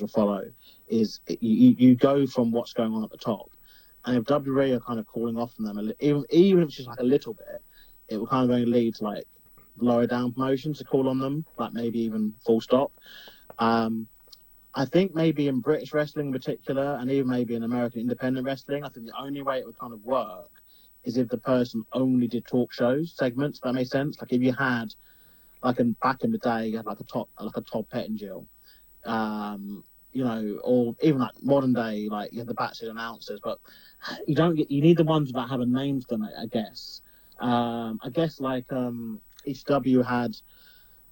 will follow is you go from what's going on at the top. And if WWE are kind of calling off from them, even if it's just a little bit, it will kind of only lead to lower down promotions to call on them, maybe even full stop. I think maybe in British wrestling in particular, and even maybe in American independent wrestling, I think the only way it would kind of work is if the person only did talk shows segments. If that makes sense. If you had back in the day, you had a Todd Pettengill, or even modern day, you have the backstage announcers, but you need the ones that have a name to them, I guess. I guess like ECW had,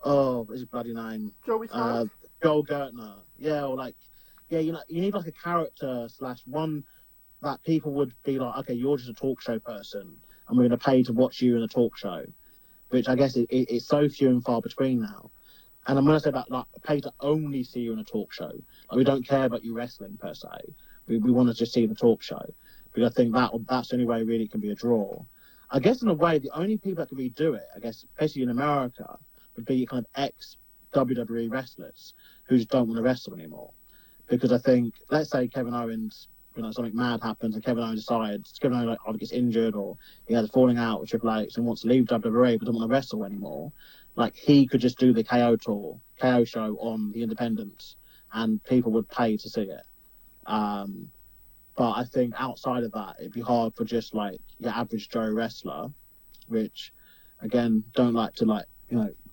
what is his bloody name? Joey Styles? Joel Gertner. Yeah, or like, yeah, you need like a character / one that people would be like, okay, you're just a talk show person, and we're going to pay to watch you in a talk show, which I guess it's so few and far between now. And I'm going to say that, like, pay to only see you in a talk show. Like, we don't care about you wrestling per se. We want to just see the talk show. Because I think that's the only way really it can be a draw. I guess in a way, the only people that can really do it, I guess, especially in America, would be kind of ex-WWE wrestlers who just don't want to wrestle anymore. Because I think, let's say Kevin Owens, something mad happens and Kevin Owens decides, Kevin Owens either gets injured or he has a falling out with Triple H and wants to leave WWE but doesn't want to wrestle anymore. Like, he could just do the KO show on the Independents, and people would pay to see it. But I think outside of that, it'd be hard for just like your average Joe wrestler, which again don't like to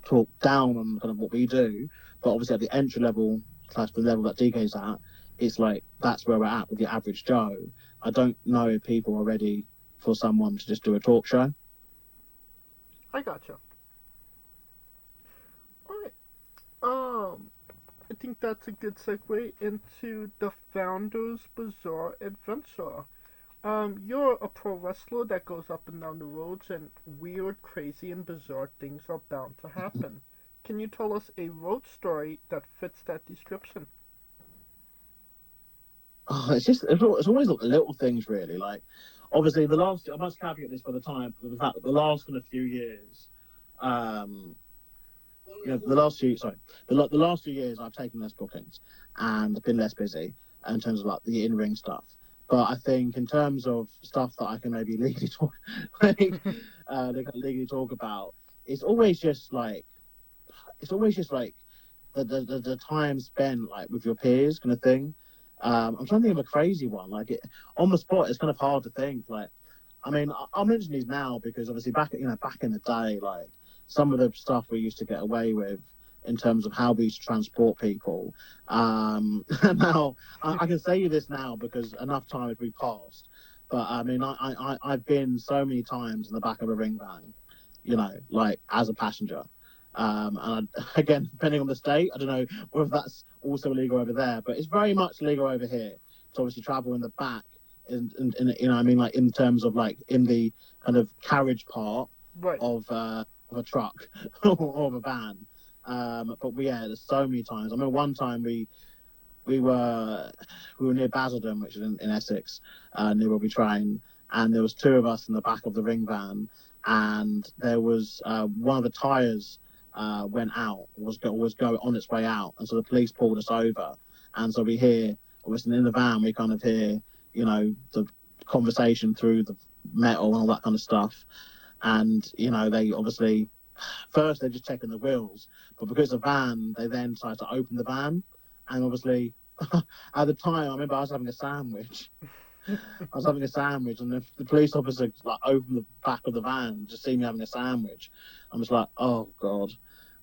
talk down on kind of what we do, but obviously at the entry level / the level that DK's at, it's like that's where we're at with the average Joe. I don't know if people are ready for someone to just do a talk show. I gotcha. Alright. I think that's a good segue into the Founders Bizarre Adventure. You're a pro wrestler that goes up and down the roads, and weird, crazy, and bizarre things are bound to happen. Can you tell us a road story that fits that description? Oh, it's always little things really. Like, obviously I must caveat this for the fact that the last kind of few years, the last few years I've taken less bookings and been less busy in terms of like the in-ring stuff. But I think in terms of stuff that I can maybe legally talk about, it's always just like the time spent like with your peers kind of thing. I'm trying to think of a crazy one. Like, on the spot, it's kind of hard to think. Like, I mean, I'll mention these now because obviously back in the day, like some of the stuff we used to get away with in terms of how we used to transport people. Now I can say you this now because enough time has been passed. But I mean, I've been so many times in the back of a ring van, like as a passenger. And again, depending on the state, I don't know whether that's also illegal over there, but it's very much legal over here to obviously travel in the back, like in terms of like in the kind of carriage part of a truck or of a van. But there's so many times. I mean, one time we were near Basildon, which is in Essex, near where we train, and there was two of us in the back of the ring van, and there was one of the tyres went out, was going on its way out, and so the police pulled us over, and so we hear, obviously in the van, we kind of hear, the conversation through the metal and all that kind of stuff, and they obviously first they're just checking the wheels, but because the van, they then decided to open the van, and obviously at the time I remember I was having a sandwich. And the police officer opened the back of the van and just see me having a sandwich. I was like, oh God.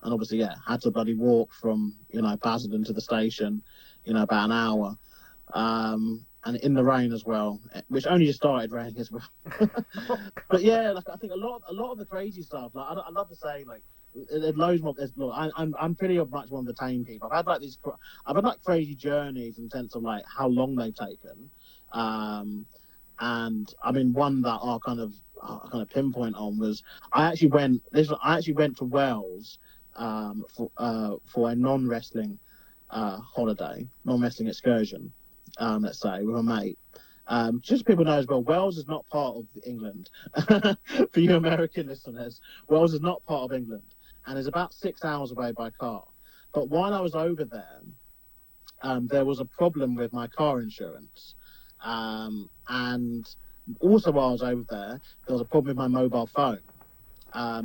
And obviously, had to bloody walk from, Basildon to the station, about an hour. And in the rain as well, which only just started raining as well. But I think a lot of the crazy stuff, I'd love to say, there's loads more. I'm pretty much one of the tame people. I've had crazy journeys in the sense of how long they've taken. And I mean, one that I'll kind of pinpoint on was I actually went to Wales for a non-wrestling holiday, non-wrestling excursion, let's say, with a mate. Just so people know as well, Wales is not part of England. For you American listeners, Wales is not part of England, and is about 6 hours away by car. But while I was over there, there was a problem with my car insurance. And also while I was over there was a problem with my mobile phone.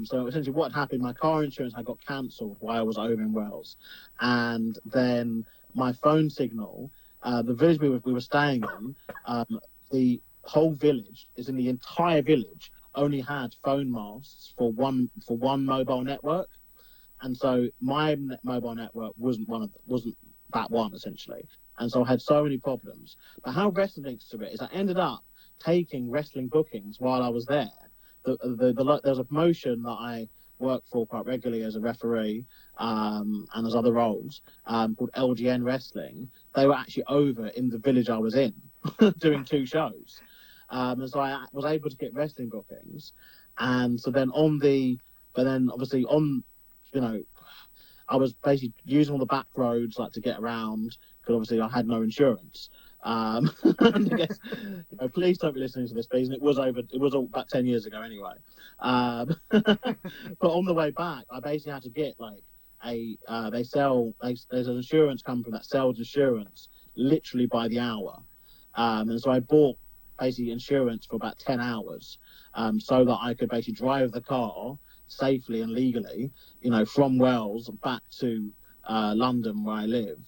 So essentially what happened, my car insurance had got cancelled while I was over in Wales. And then my phone signal, the village we were staying in, the whole village, the entire village, only had phone masts for one mobile network. And so my mobile network wasn't that one, essentially. And so I had so many problems. But how wrestling links to it is I ended up taking wrestling bookings while I was there there was a promotion that I worked for quite regularly as a referee, and as other roles, called LGN Wrestling. They were actually over in the village I was in, doing 2 shows. And so I was able to get wrestling bookings. And so then obviously I was basically using all the back roads like to get around, because obviously I had no insurance. And I guess, please don't be listening to this, please. And it was all about 10 years ago anyway. But on the way back, I basically had to get like there's an insurance company that sells insurance literally by the hour. And so I bought basically insurance for about 10 hours, so that I could basically drive the car safely and legally, from Wales back to London where I live,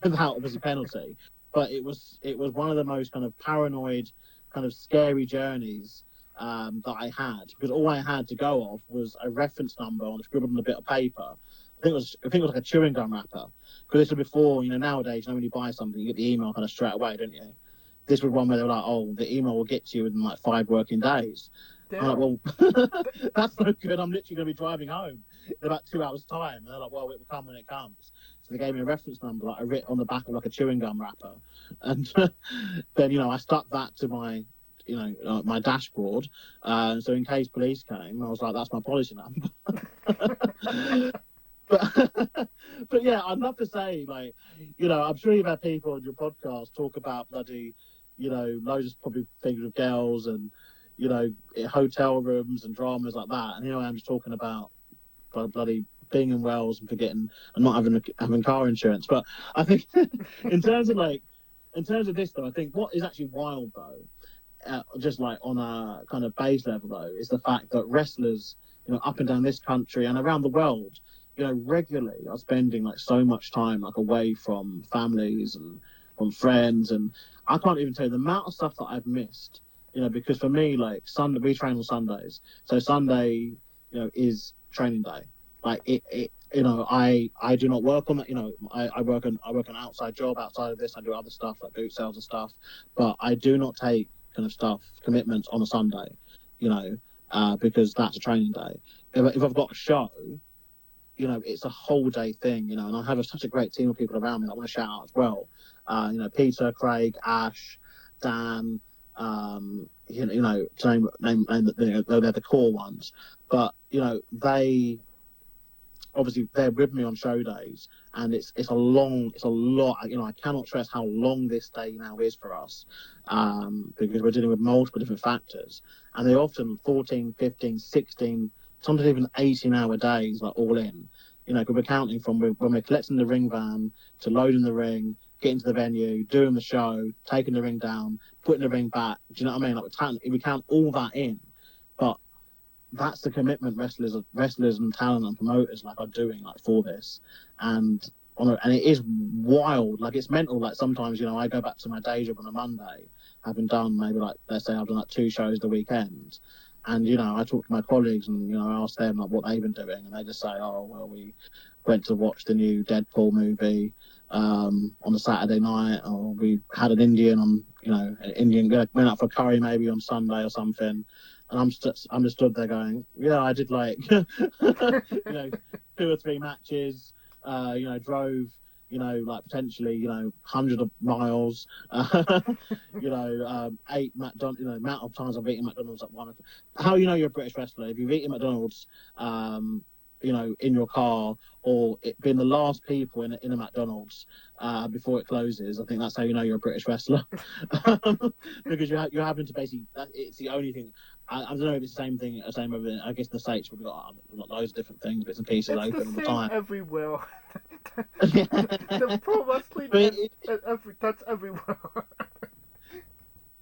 without obviously penalty. But it was one of the most kind of paranoid, kind of scary journeys that I had, because all I had to go off was a reference number scribbled on a bit of paper. I think it was like a chewing gum wrapper, because this was before, nowadays, when you buy something, you get the email kind of straight away, don't you? This was one where they were like, oh, the email will get to you within like 5 working days. I'm like, well, that's no good. I'm literally going to be driving home in about 2 hours' time. And they're like, well, it will come when it comes. So they gave me a reference number that I writ on the back of like a chewing gum wrapper. And then, I stuck that to my, my dashboard. So in case police came, I was like, that's my policy number. But yeah, I'd love to say, like, I'm sure you've had people on your podcast talk about bloody, loads of probably things with girls and, hotel rooms and dramas like that. And I'm just talking about bloody being in Wales and forgetting and not having car insurance. But I think in terms of this though, I think what is actually wild though, just like on a kind of base level though, is the fact that wrestlers, up and down this country and around the world, regularly are spending like so much time like away from families and from friends, and I can't even tell you the amount of stuff that I've missed. Because for me, like Sunday, we train on Sundays, so Sunday, is training day. Like I do not work on that. I work an outside job outside of this. I do other stuff like boot sales and stuff, but I do not take kind of commitments on a Sunday. Because that's a training day. If I've got a show, it's a whole day thing, and I have such a great team of people around me that I want to shout out as well. Peter, Craig, Ash, Dan, to name they're the core ones. But, they obviously they're with me on show days, and it's a lot. I cannot stress how long this day now is for us, because we're dealing with multiple different factors, and they're often 14, 15, 16, sometimes even 18-hour days, like all in. Because we're counting from when we're collecting the ring van to loading the ring, getting to the venue, doing the show, taking the ring down, putting the ring back. Do you know what I mean? Like we count all that in, but that's the commitment wrestlers and talent and promoters are doing for this, and it is wild. Like it's mental. Like sometimes I go back to my day job on a Monday, having done maybe let's say I've done 2 shows the weekend. And, I talk to my colleagues and, I ask them what they've been doing. And they just say, oh, well, we went to watch the new Deadpool movie on a Saturday night. Or we had an Indian went out for curry maybe on Sunday or something. And I'm just stood there going, yeah, I did 2 or 3 matches, drove, potentially, 100 of miles, 8 McDonald's, amount of times I've eaten McDonald's at one. How you're a British wrestler? If you've eaten McDonald's, in your car, or been the last people in a McDonald's before it closes, I think that's how you're a British wrestler. Because you're having to basically, it's the only thing. I don't know if it's the same thing, over. I guess the States we've got loads of different things, bits and pieces it's open all the same time. Everywhere. The pro wrestling that's everywhere.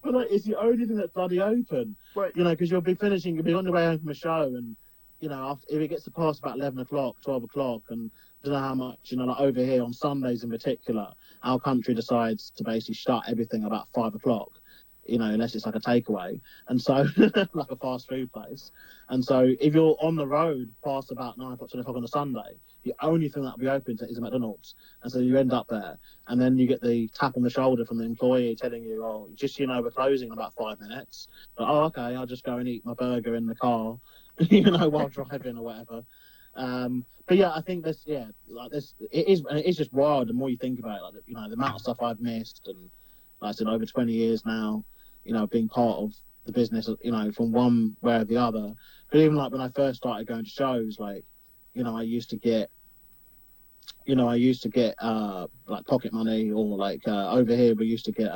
But it's the only thing that's bloody open. Right. Because you'll be on your way home from a show, and if it gets to pass about 11 o'clock, 12 o'clock, and I don't know how much, over here on Sundays in particular, our country decides to basically shut everything about 5 o'clock. unless it's like a takeaway. And so, like a fast food place. And so if you're on the road past about 9 o'clock, 10 o'clock on a Sunday, the only thing that'll be open is a McDonald's. And so you end up there. And then you get the tap on the shoulder from the employee telling you, oh, just, we're closing in about 5 minutes. But, oh, okay, I'll just go and eat my burger in the car, while driving or whatever. But yeah, I think this, it is just wild. The more you think about it, like, the amount of stuff I've missed, and like I said, over 20 years now, being part of the business, from one way or the other. But even like when I first started going to shows, like, I used to get, like pocket money, or like over here we used to get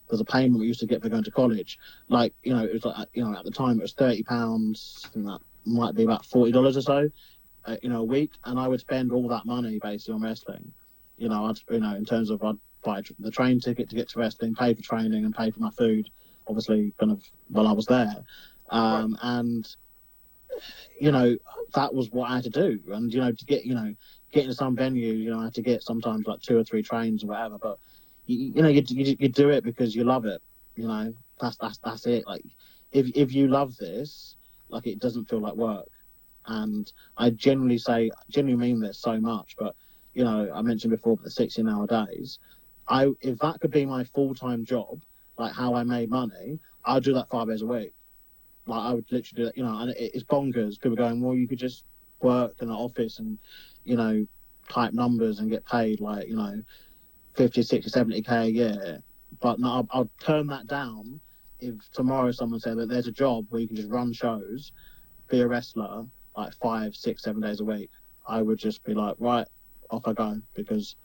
there's a payment we used to get for going to college. Like, it was like, at the time it was £30, and that might be about $40 or so, a week. And I would spend all that money basically on wrestling. In terms of I'd buy the train ticket to get to wrestling, pay for training, and pay for my food, obviously, kind of while I was there. And, that was what I had to do. And, to get into some venue, I had to get sometimes like 2 or 3 trains or whatever. But, you do it because you love it. That's it. Like, if you love this, like, it doesn't feel like work. And I genuinely mean this so much, but, I mentioned before the 16-hour days. If that could be my full-time job, like how I made money, I'd do that 5 days a week. Like, I would literally do that, and it's bonkers. People going, well, you could just work in the office and, type numbers and get paid like, 50, 60, 70K a year. But no, I'll turn that down if tomorrow someone said that there's a job where you can just run shows, be a wrestler, like 5, 6, 7 days a week. I would just be like, right, off I go. Because,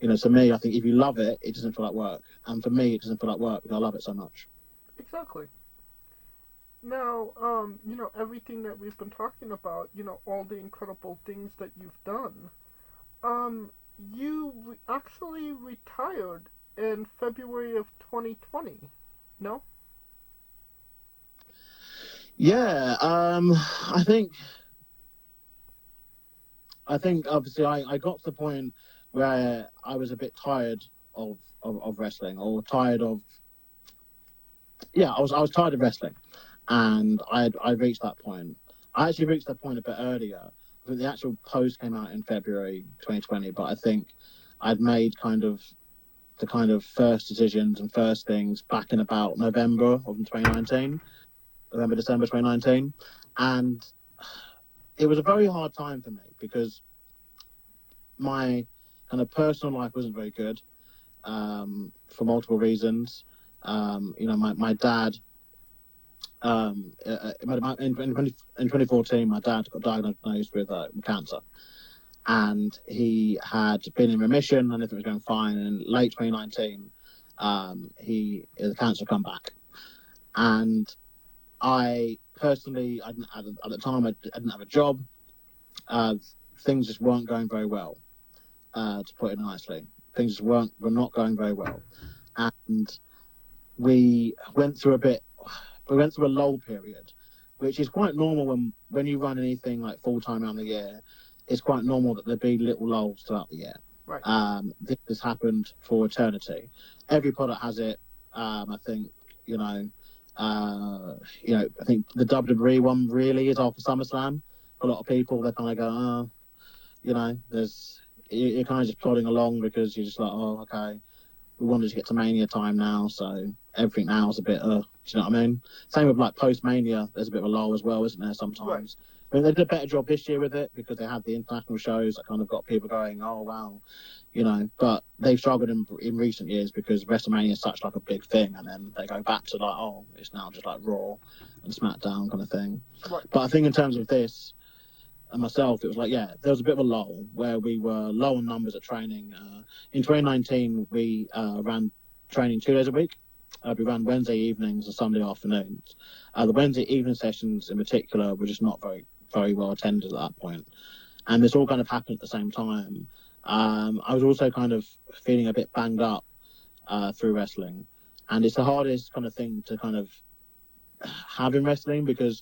to me, I think if you love it, it doesn't feel like work. And for me, it doesn't feel like work because I love it so much. Exactly. Now, everything that we've been talking about, all the incredible things that you've done, you actually retired in February of 2020, no? Yeah, I think obviously I got to the point where I was a bit tired of wrestling, or tired of, I was tired of wrestling, and I reached that point. I actually reached that point a bit earlier. I think the actual post came out in February 2020, but I think I'd made the first decisions and first things back in about November of 2019, December 2019, and it was a very hard time for me because my kind of personal life wasn't very good, for multiple reasons. My dad, in 2014, my dad got diagnosed with cancer, and he had been in remission and everything was going fine. And in late 2019, the cancer come back, and I personally, at the time, I didn't have a job. Things just weren't going very well, to put it nicely. Things were not going very well, and we went through a lull period, which is quite normal when you run anything like full-time around the year. It's quite normal that there'd be little lulls throughout the year. Right. This has happened for eternity. Every product has it. I think, I think the WWE one really is after SummerSlam. A lot of people, they kind of go, you're kind of just plodding along because you're just like, oh, okay, we wanted to get to Mania time now, so everything now is a bit, do you know what I mean? Same with like post-Mania, there's a bit of a lull as well, isn't there, sometimes? Right. I mean, they did a better job this year with it because they had the international shows that kind of got people going, oh, wow, but they've struggled in recent years because WrestleMania is such like a big thing, and then they go back to like, oh, it's now just like Raw and SmackDown kind of thing. Right. But I think in terms of this, and myself, it was like, there was a bit of a lull where we were low on numbers at training. In 2019, we ran training 2 days a week. We ran Wednesday evenings and Sunday afternoons. The Wednesday evening sessions in particular were just not very, very well attended at that point. And this all kind of happened at the same time. I was also kind of feeling a bit banged up through wrestling. And it's the hardest kind of thing to kind of have in wrestling because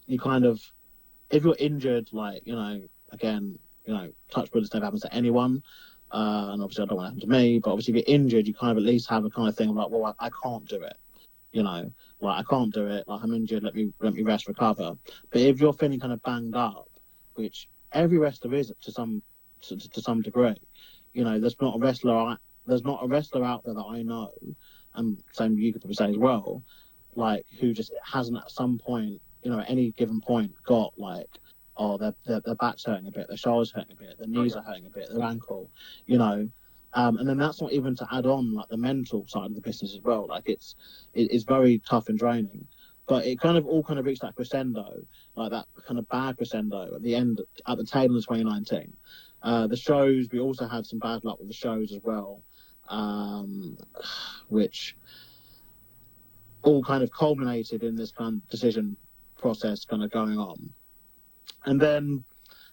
you kind of, if you're injured, like, again, touch wood, this never happens to anyone, And obviously I don't want it to happen to me, but obviously if you're injured, you kind of at least have a kind of thing of like, well, I can't do it. You know, like I can't do it. Like I'm injured. Let me rest, recover. But if you're feeling kind of banged up, which every wrestler is to some degree, you know, there's not a wrestler out there that I know, and same you could probably say as well, like who just hasn't at some point, you know, at any given point got like, oh, their back's hurting a bit, their shoulders hurting a bit, their knees are hurting a bit, their ankle, you know. And then that's not even to add on like the mental side of the business as well. Like it's very tough and draining, but it kind of reached that crescendo, like that kind of bad crescendo at the tail end of 2019. The shows, we also had some bad luck with the shows as well, which all kind of culminated in this kind of decision process kind of going on. And then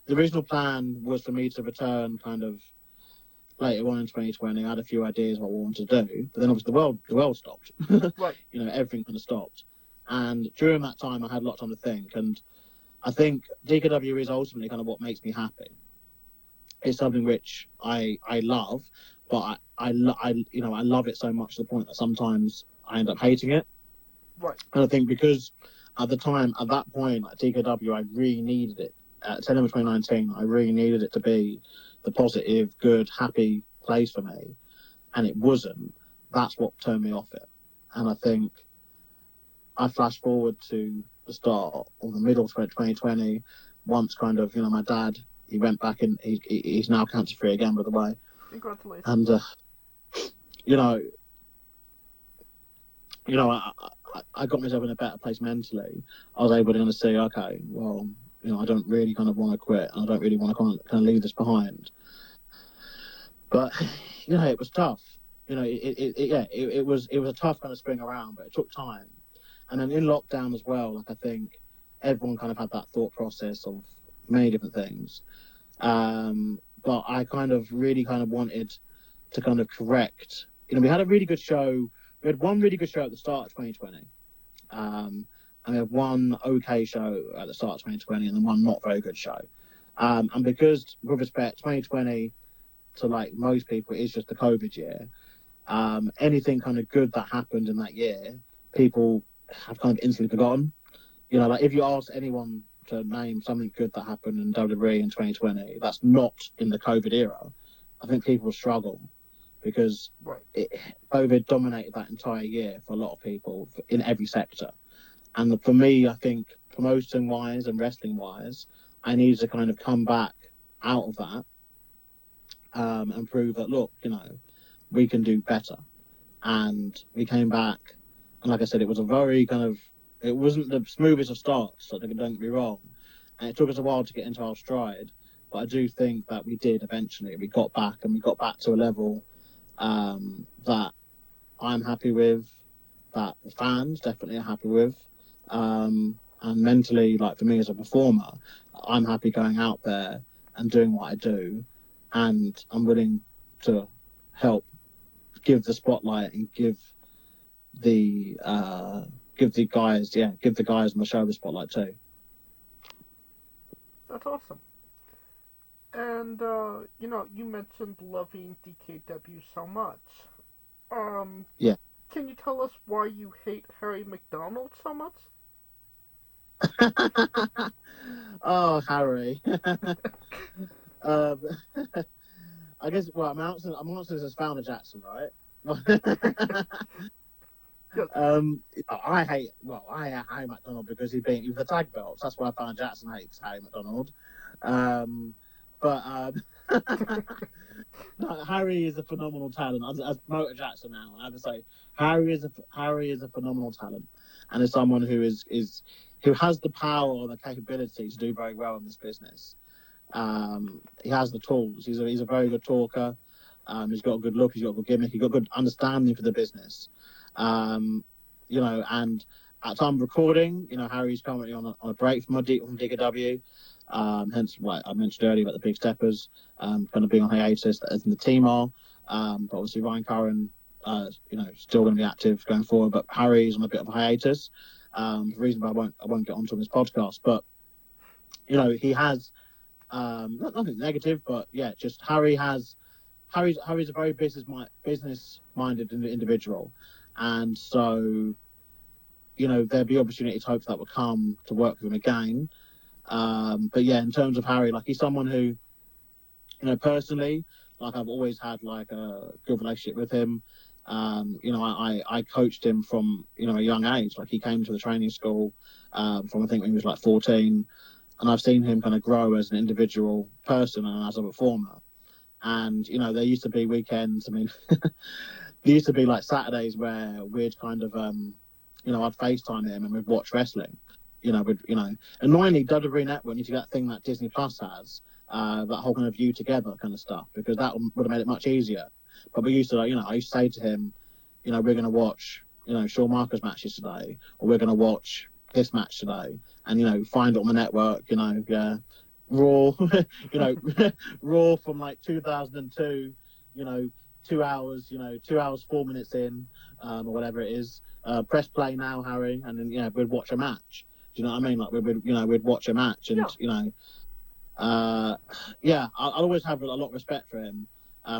the original plan was for me to return kind of later on in 2020. I had a few ideas what I wanted to do, but then obviously the world stopped. Right. You know, everything kind of stopped. And during that time, I had a lot of time to think. And I think DKW is ultimately kind of what makes me happy. It's something which I love, but I love it so much to the point that sometimes I end up hating it. Right. And I think because at that point, like DKW, I really needed it. At September 2019, I really needed it to be the positive, good, happy place for me, and it wasn't. That's what turned me off it. And I think I flash forward to the start or the middle of 2020, once kind of, you know, my dad, he went back and he's now cancer free again, by the way. Congratulations. And I got myself in a better place mentally. I was able to kind of see, okay, well, you know, I don't really kind of want to quit, and I don't really want to kind of leave this behind. But you know, it was tough. You know, it was a tough kind of spring around, but it took time. And then in lockdown as well, like I think everyone kind of had that thought process of many different things. But I kind of really kind of wanted to kind of correct. You know, we had a really good show. We had one really good show at the start of 2020. And we had one okay show at the start of 2020 and then one not very good show. And because, with respect, 2020 to like most people is just the COVID year, anything kind of good that happened in that year, people have kind of instantly forgotten. You know, like if you ask anyone to name something good that happened in WWE in 2020, that's not in the COVID era, I think people will struggle because COVID dominated that entire year for a lot of people in every sector. And for me, I think promotion-wise and wrestling-wise, I needed to kind of come back out of that and prove that, look, you know, we can do better. And we came back, and like I said, it was a very kind of, it wasn't the smoothest of starts, so don't get me wrong. And it took us a while to get into our stride, but I do think that we did eventually. We got back, and we got back to a level that I'm happy with, that the fans definitely are happy with. And mentally, like for me as a performer, I'm happy going out there and doing what I do, and I'm willing to help give the spotlight and give the guys on the show the spotlight too. That's awesome. And you know, you mentioned loving DKW so much. Yeah. Can you tell us why you hate Harry McDonald so much? Oh, Harry. I guess. Well, I'm answering this as Founder Jackson, right? Yes. I hate Harry McDonald because he beat me with the tag belts. That's why Founder Jackson hates Harry McDonald. No, Harry is a phenomenal talent. As promoter Jackson now, I have to say, Harry is a phenomenal talent, and is someone who who has the power or the capability to do very well in this business. He has the tools. He's a very good talker. He's got a good look. He's got a good gimmick. He's got a good understanding for the business. You know, and at time of recording, you know, Harry's currently on a break from DKW. Hence what I mentioned earlier about the Big Steppers kind of being on hiatus, as in the team are. But obviously Ryan Curran, you know, still going to be active going forward. But Harry's on a bit of a hiatus. The reason why I won't get onto on this podcast, but you know, he has nothing negative, but yeah, just Harry has Harry's a very business minded individual, and so there'd be opportunities hopefully that would come to work with him again. But yeah, in terms of Harry, like he's someone who, personally, like I've always had like a good relationship with him. I coached him from a young age. Like he came to the training school from I think when he was like 14, and I've seen him kind of grow as an individual person and as a performer. And there used to be weekends. I mean, there used to be like Saturdays where we'd kind of I'd FaceTime him and we'd watch wrestling. Annoyingly, WWE Network needs to get that thing that Disney Plus has, that whole kind of view together kind of stuff, because that would have made it much easier. But we used to, I used to say to him, we're going to watch, Shawn Michaels matches today, or we're going to watch this match today, and find it on the network, Raw, Raw from like 2002, 2 hours, 2 hours 4 minutes in, or whatever it is. Press play now, Harry, and then we'd watch a match. Do you know what I mean? Like we'd watch a match, and I'll always have a lot of respect for him.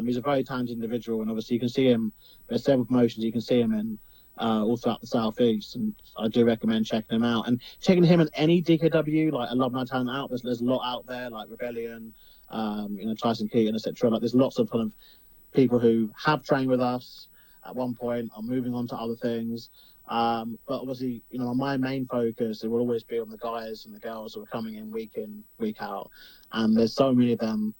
He's a very talented individual, and obviously you can see him. There's several promotions you can see him in, all throughout the southeast, and I do recommend checking him out and checking him and any DKW. Like I love my talent out. There's a lot out there, like Rebellion, Tyson Keaton, etc. Like there's lots of kind of people who have trained with us at one point, are moving on to other things. But obviously, my main focus, it will always be on the guys and the girls who are coming in, week out. And there's so many of them,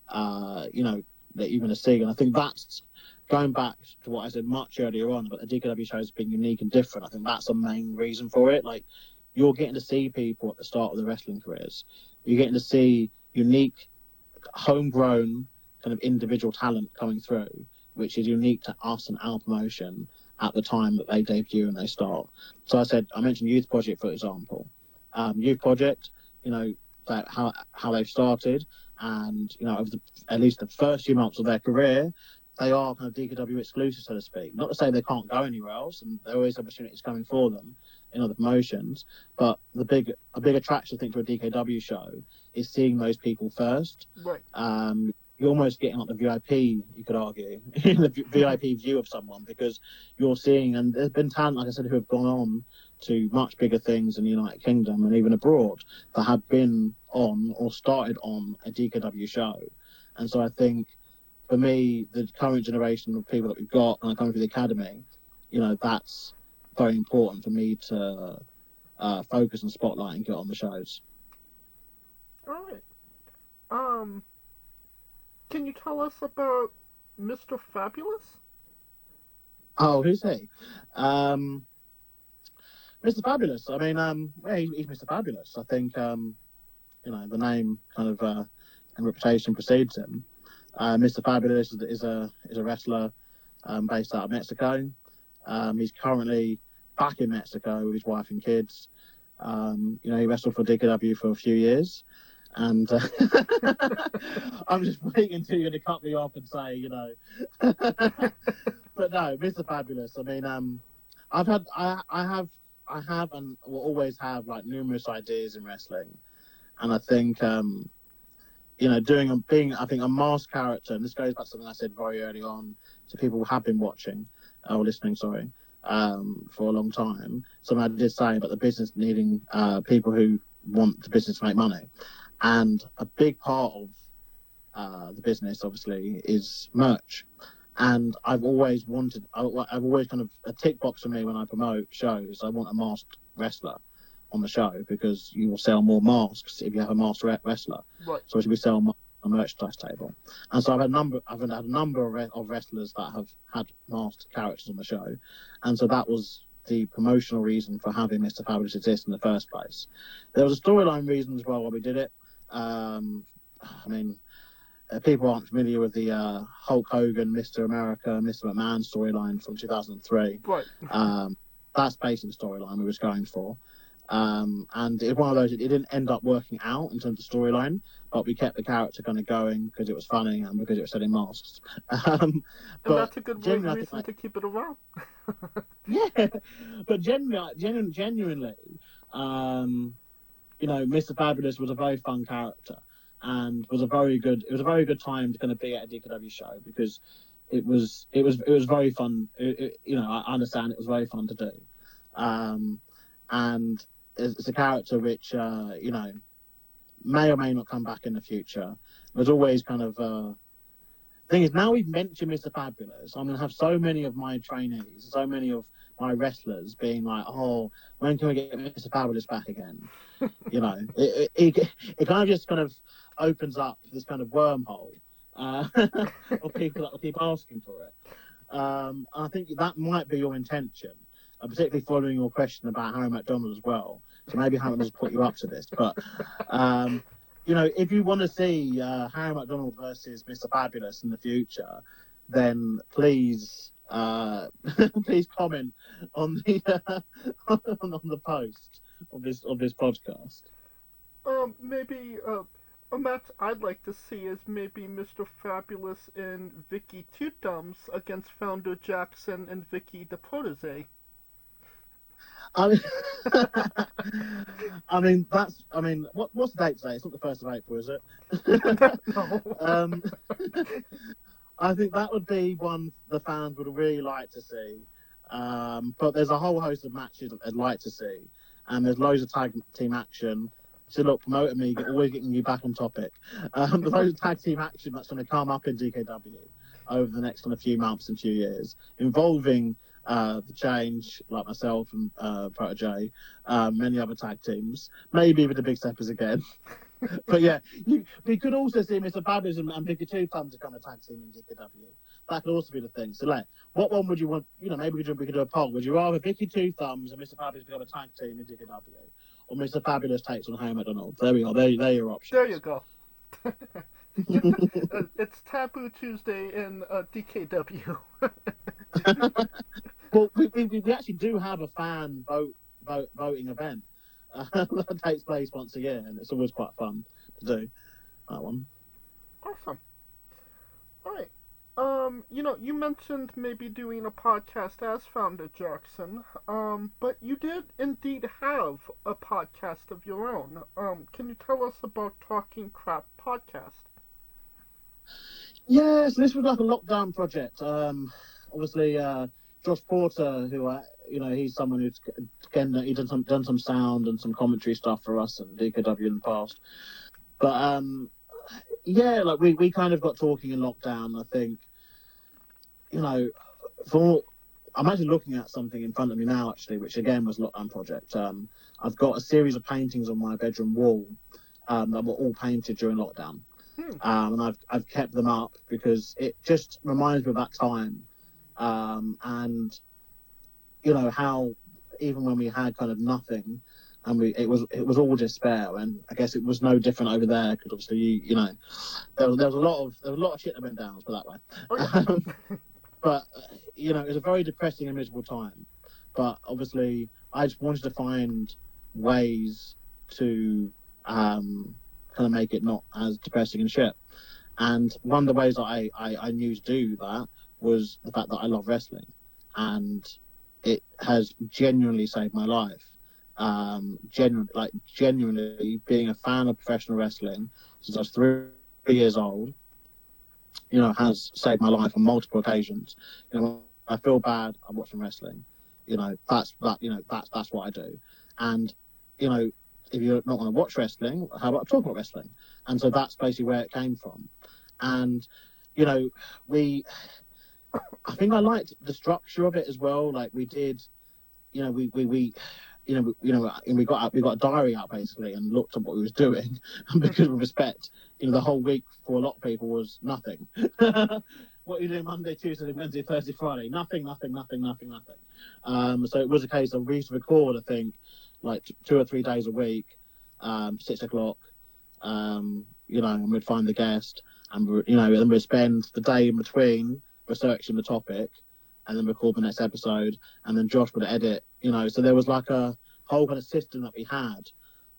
that you're going to see. And I think that's going back to what I said much earlier on about the DKW shows being unique and different. I think that's the main reason for it. Like, you're getting to see people at the start of their wrestling careers. You're getting to see unique, homegrown kind of individual talent coming through, which is unique to us and our promotion at the time that they debut and they start. So I mentioned Youth Project, for example. Youth Project, that how they've started, and over at least the first few months of their career, they are kind of DKW exclusive, so to speak. Not to say they can't go anywhere else, and there are always opportunities coming for them in other promotions. But a big attraction, I think, to a DKW show is seeing those people first. Right. You're almost getting like the VIP, you could argue, the VIP view of someone, because you're seeing, and there's been talent, like I said, who have gone on to much bigger things in the United Kingdom and even abroad that have been on or started on a DKW show. And so I think, for me, the current generation of people that we've got and are coming through the academy, that's very important for me to focus and spotlight and get on the shows. All right. Can you tell us about Mr. Fabulous? Oh, who's he? Mr. Fabulous. I mean, he's Mr. Fabulous. I think, the name kind of and reputation precedes him. Mr. Fabulous is a wrestler based out of Mexico. He's currently back in Mexico with his wife and kids. He wrestled for DKW for a few years. And I'm just waiting until you're going to cut me off and say, But no, Mr. Fabulous. I mean, I have and will always have like numerous ideas in wrestling, and I think being a masked character, and this goes back to something I said very early on to people who have been watching or listening, for a long time. Something I did say about the business needing people who want the business to make money. And a big part of the business, obviously, is merch. And I've always kind of, a tick box for me when I promote shows, I want a masked wrestler on the show, because you will sell more masks if you have a masked wrestler. Right. So we sell a merchandise table. And so I've had a number of wrestlers that have had masked characters on the show. And so that was the promotional reason for having Mr. Fabulous exist in the first place. There was a storyline reason as well why we did it. People aren't familiar with the Hulk Hogan, Mr. America, Mr. McMahon storyline from 2003. Right. That's basically the storyline we was going for. And it's one of those, it didn't end up working out in terms of storyline, but we kept the character kind of going because it was funny and because it was selling masks. And that's a good reason to keep it around. Yeah, but genuinely, Mr. Fabulous was a very fun character. and was a very good time to kind of be at a DKW show, because it was very fun. I understand it was very fun to do, and it's a character which may or may not come back in the future. There's always kind of thing is, now we've mentioned Mr. Fabulous, I'm going to have so many of my trainees, so many of my wrestlers being like, oh, when can we get Mr. Fabulous back again? It kind of just kind of opens up this kind of wormhole of people that will keep asking for it. I think that might be your intention, particularly following your question about Harry McDonald as well. So maybe Harry has put you up to this, but if you want to see Harry McDonald versus Mr. Fabulous in the future, then please please comment on the on the post of this podcast. Maybe a match I'd like to see is maybe Mr. Fabulous and Vicky Two Thumbs against Founder Jackson and Vicky the Protege. What's the date today? It's not the 1st of April, is it? No. I think that would be one the fans would really like to see. But there's a whole host of matches that they'd like to see, and there's loads of tag team action. So look, promoting me, always getting you back on topic. There's loads of tag team action that's going to come up in DKW over the next few months and few years, involving the Change, like myself and Protege, many other tag teams, maybe even the Big Steppers again. But yeah, we could also see Mr. Fabulous and Vicky Two Thumbs to kind of tag team in DKW. That could also be the thing. So, what one would you want? Maybe we could do a poll. Would you rather Vicky Two Thumbs and Mr. Fabulous become a tag team in DKW, or Mr. Fabulous takes on Harry McDonald? There we go. There are your options. There you go. It's Taboo Tuesday in DKW. Well, we actually do have a fan voting event that takes place once a year, and it's always quite fun to do that one. Awesome. All right. You mentioned maybe doing a podcast as Founder Jackson, but you did indeed have a podcast of your own. Can you tell us about Talking Crap Podcast? Yes, this was like a lockdown project. Obviously, Josh Porter, who he's someone who's done some sound and some commentary stuff for us at DKW in the past. But we kind of got talking in lockdown. I think, I'm actually looking at something in front of me now, actually, which again was a lockdown project. I've got a series of paintings on my bedroom wall that were all painted during lockdown. And I've kept them up because it just reminds me of that time. And how even when we had kind of nothing, and it was all despair, and I guess it was no different over there, because obviously there was a lot of shit that went down, let's put it that way. Oh, yeah. But it was a very depressing and miserable time. But obviously I just wanted to find ways to kind of make it not as depressing and shit. And one of the ways that I knew to do that was the fact that I love wrestling, and it has genuinely saved my life. Genuinely being a fan of professional wrestling since I was 3 years old, has saved my life on multiple occasions. When I feel bad, I'm watching wrestling. That's what I do. And if you're not going to watch wrestling, how about talk about wrestling? And so that's basically where it came from. And I think I liked the structure of it as well. Like we did, we got a diary out basically and looked at what we was doing, and because of respect, the whole week for a lot of people was nothing. What are you doing Monday, Tuesday, Wednesday, Thursday, Friday? Nothing. So it was a case of we used to record, I think, like 2 or 3 days a week, 6 o'clock, and we'd find the guest, and then we'd spend the day in between researching the topic, and then record the next episode, and then Josh would edit, so there was like a whole kind of system that we had,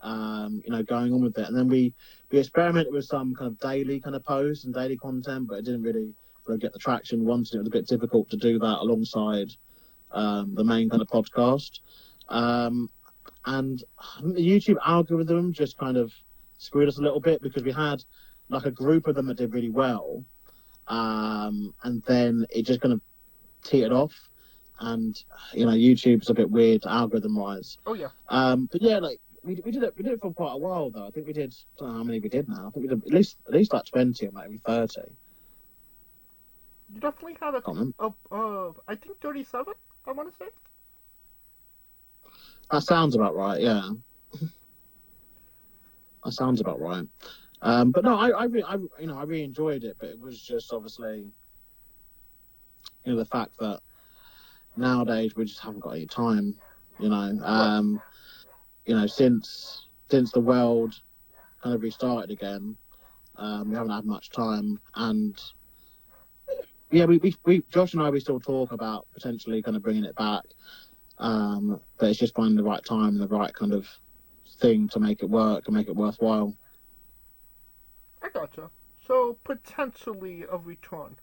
going on with it. And then we experimented with some kind of daily kind of posts and daily content, but it didn't really get the traction we wanted. It was a bit difficult to do that alongside the main kind of podcast. And I think the YouTube algorithm just kind of screwed us a little bit because we had like a group of them that did really well, and then it just kind of teetered off. And YouTube's a bit weird algorithm wise. Oh yeah. But yeah, like we did it for quite a while though. I think we did. I don't know how many we did now. I think we did at least like 20 or maybe 30. You definitely had I think 37. I want to say. That sounds about right. Yeah. That sounds about right. But no, I really enjoyed it. But it was just obviously, the fact that nowadays we just haven't got any time. Since the world kind of restarted again, we haven't had much time. And yeah, we Josh and we still talk about potentially kind of bringing it back. But it's just finding the right time and the right kind of thing to make it work and make it worthwhile. I gotcha. So potentially a return.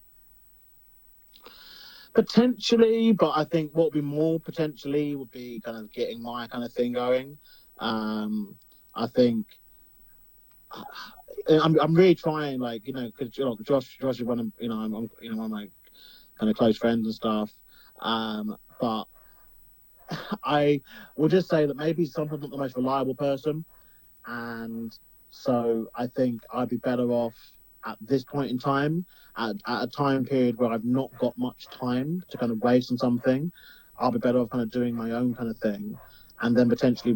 Potentially, but I think what would be more potentially would be kind of getting my kind of thing going. I think I'm really trying, like, because Josh is one of I'm one of my kind of close friends and stuff. But I will just say that maybe sometimes not the most reliable person, and so I think I'd be better off at this point in time, at a time period where I've not got much time to kind of waste on something. I'll be better off kind of doing my own kind of thing, and then potentially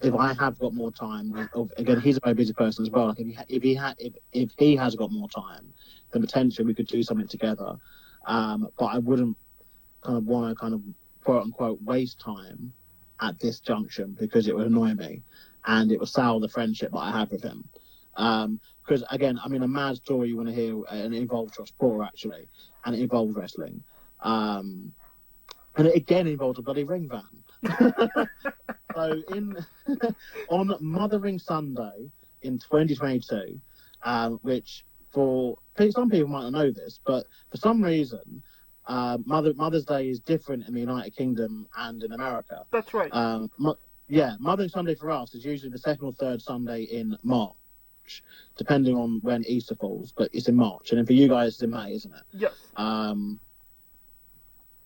if I have got more time, again, he's a very busy person as well. Like if he has got more time, then potentially we could do something together. But I wouldn't kind of want to kind of quote unquote waste time at this junction because it would annoy me and it would sour the friendship that I have with him. Because again, I mean, a mad story you want to hear, and it involves Josh Porter actually, and it involves wrestling, and it again involves a bloody ring van. So on Mothering Sunday in 2022, which for some people might not know this, but for some reason, Mother's Day is different in the United Kingdom and in America. That's right. Mothering Sunday for us is usually the second or third Sunday in March, depending on when Easter falls, but it's in March. And then for you guys, it's in May, isn't it? Yes.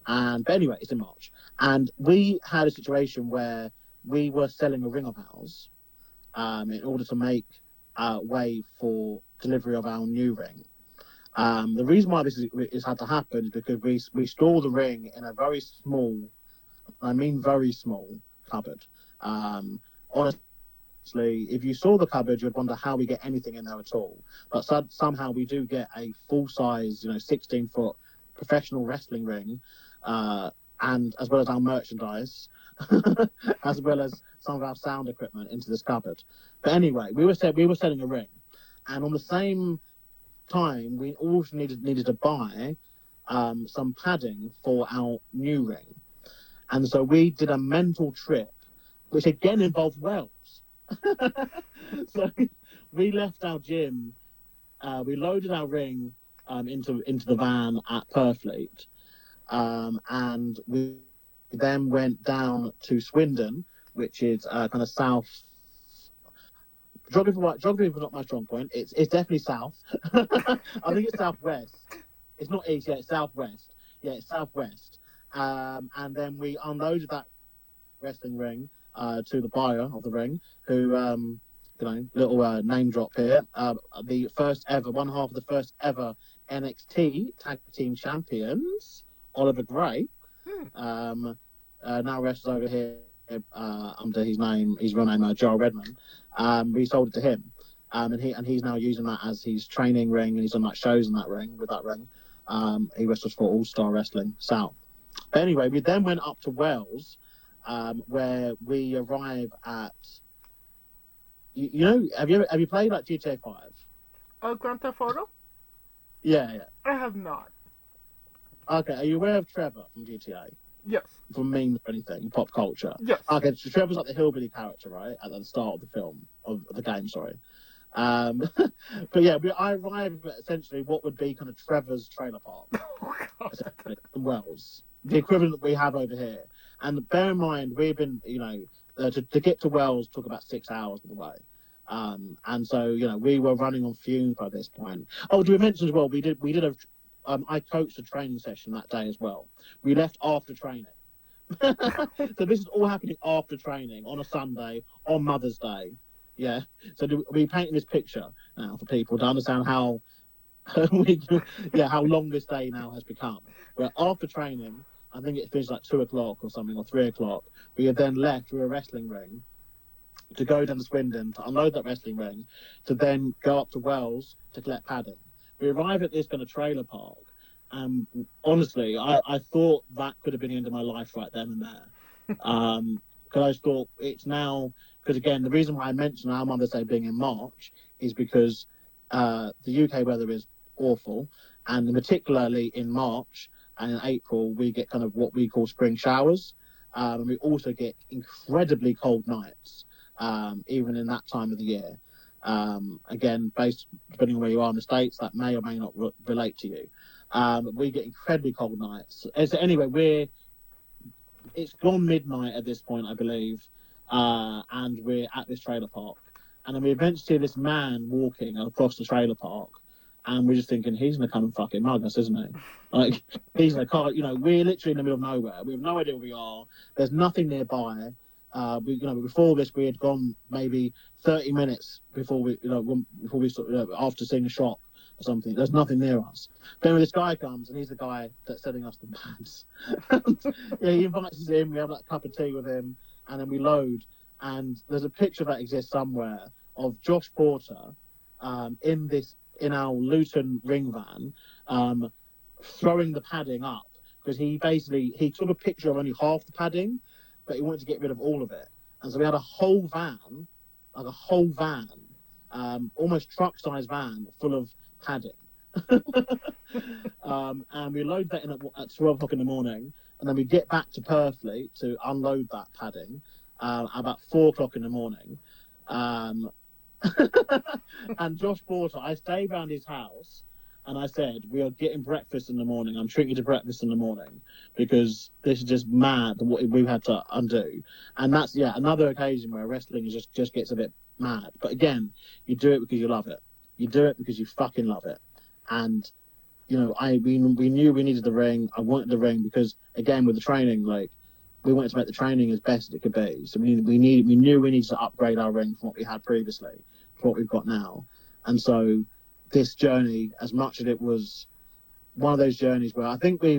But anyway, it's in March. And we had a situation where we were selling a ring of ours in order to make way for delivery of our new ring. The reason why this has had to happen is because we store the ring in a very small, I mean very small, cupboard. Honestly, if you saw the cupboard, you'd wonder how we get anything in there at all. But somehow we do get a full-size, 16-foot professional wrestling ring, and as well as our merchandise, as well as some of our sound equipment into this cupboard. But anyway, we were selling a ring, and on the same time, we also needed to buy some padding for our new ring, and so we did a mental trip, which again involved Wales. So we left our gym, we loaded our ring into the van at Purfleet, and we then went down to Swindon, which is kind of south. Geography is not my strong point. It's definitely south. I think it's southwest. It's not east. Yeah, it's southwest. Yeah, it's southwest. And then we unloaded that wrestling ring to the buyer of the ring, who, little name drop here. The first ever, one half of the first ever NXT Tag Team Champions, Oliver Gray, now wrestles over here under his real name, Joel Redman. We sold it to him, and he's now using that as his training ring, and he's done shows in that ring with that ring. He wrestles for All Star Wrestling South. But anyway, we then went up to Wales, where we arrive at. Have you played like GTA 5? Grand Theft Auto? Yeah. I have not. Okay, are you aware of Trevor from GTA? Yes. From memes or anything, pop culture? Yes. Okay, so Trevor's like the hillbilly character, right? At the start of the film, of the game, sorry. But yeah, I arrived at essentially what would be kind of Trevor's trailer park. Essentially, in Wales. The equivalent that we have over here. And bear in mind, we've been, to get to Wales took about 6 hours of the way. And so, we were running on fumes by this point. Oh, do we mention as well, I coached a training session that day as well. We left after training. So this is all happening after training on a Sunday, on Mother's Day. Yeah. So we're painting this picture now for people to understand how how long this day now has become. Where after training, I think it finished like 2 o'clock or something, or 3 o'clock. We had then left through a wrestling ring to go down to Swindon to unload that wrestling ring, to then go up to Wells to collect padding. We arrive at this kind of trailer park, and honestly, I thought that could have been the end of my life right then and there. Because I thought it's now, because again, the reason why I mentioned our Mother's Day being in March is because the UK weather is awful, and particularly in March and in April, we get kind of what we call spring showers, and we also get incredibly cold nights, even in that time of the year. Again, depending on where you are in the States, that may or may not relate to you. We get incredibly cold nights. So anyway, it's gone midnight at this point, I believe, and we're at this trailer park. And then we eventually see this man walking across the trailer park, and we're just thinking, he's going to come and fucking mug us, isn't he? Like, he's like, we're literally in the middle of nowhere. We have no idea where we are. There's nothing nearby. Before this, we had gone maybe 30 minutes before we after seeing a shop or something. There's nothing near us. Then this guy comes, and he's the guy that's selling us the pads. He invites us in. We have like a cup of tea with him, and then we load. And there's a picture that exists somewhere of Josh Porter in our Luton ring van, throwing the padding up, because he took a picture of only half the padding, but he wanted to get rid of all of it. And so we had a whole van, almost truck-sized van full of padding. And we load that in at 12 o'clock in the morning, and then we get back to Purfleet to unload that padding about 4 o'clock in the morning. And Josh Porter, I stayed around his house, and I said, we are getting breakfast in the morning. I'm treating you to breakfast in the morning, because this is just mad what we've had to undo. And that's, another occasion where wrestling just gets a bit mad. But again, you do it because you love it. You do it because you fucking love it. And, we knew we needed the ring. I wanted the ring because, again, with the training, we wanted to make the training as best as it could be. So we knew we needed to upgrade our ring from what we had previously to what we've got now. And so this journey, as much as it was one of those journeys where I think I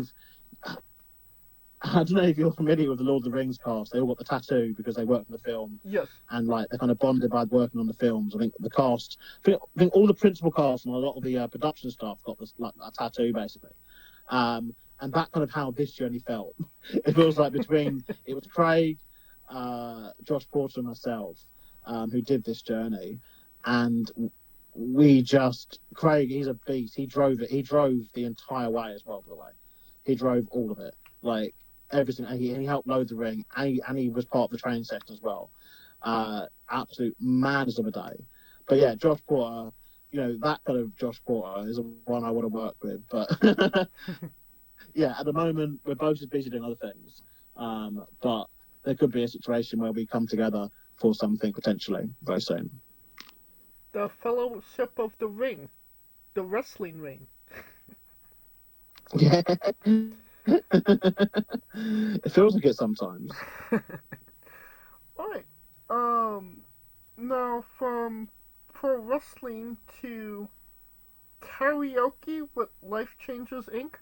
don't know if you're familiar with the Lord of the Rings cast. They all got the tattoo because they worked for the film. Yes. And they kind of bonded by working on the films. I think the cast, I think all the principal cast and a lot of the production staff got this a tattoo basically. And that kind of how this journey felt. It feels like it was Craig, Josh Porter and myself who did this journey. And Craig, he's a beast. He drove it. He drove the entire way as well, by the way. He drove all of it. Everything. And he helped load the ring. And he was part of the training session as well. Absolute madness of a day. But yeah, Josh Porter, that kind of Josh Porter is the one I want to work with. But yeah, at the moment, we're both just busy doing other things. But there could be a situation where we come together for something potentially very soon. The Fellowship of the Ring. The wrestling ring. Yeah. It feels like it sometimes. Alright. Now from pro wrestling to karaoke with Life Changers Inc.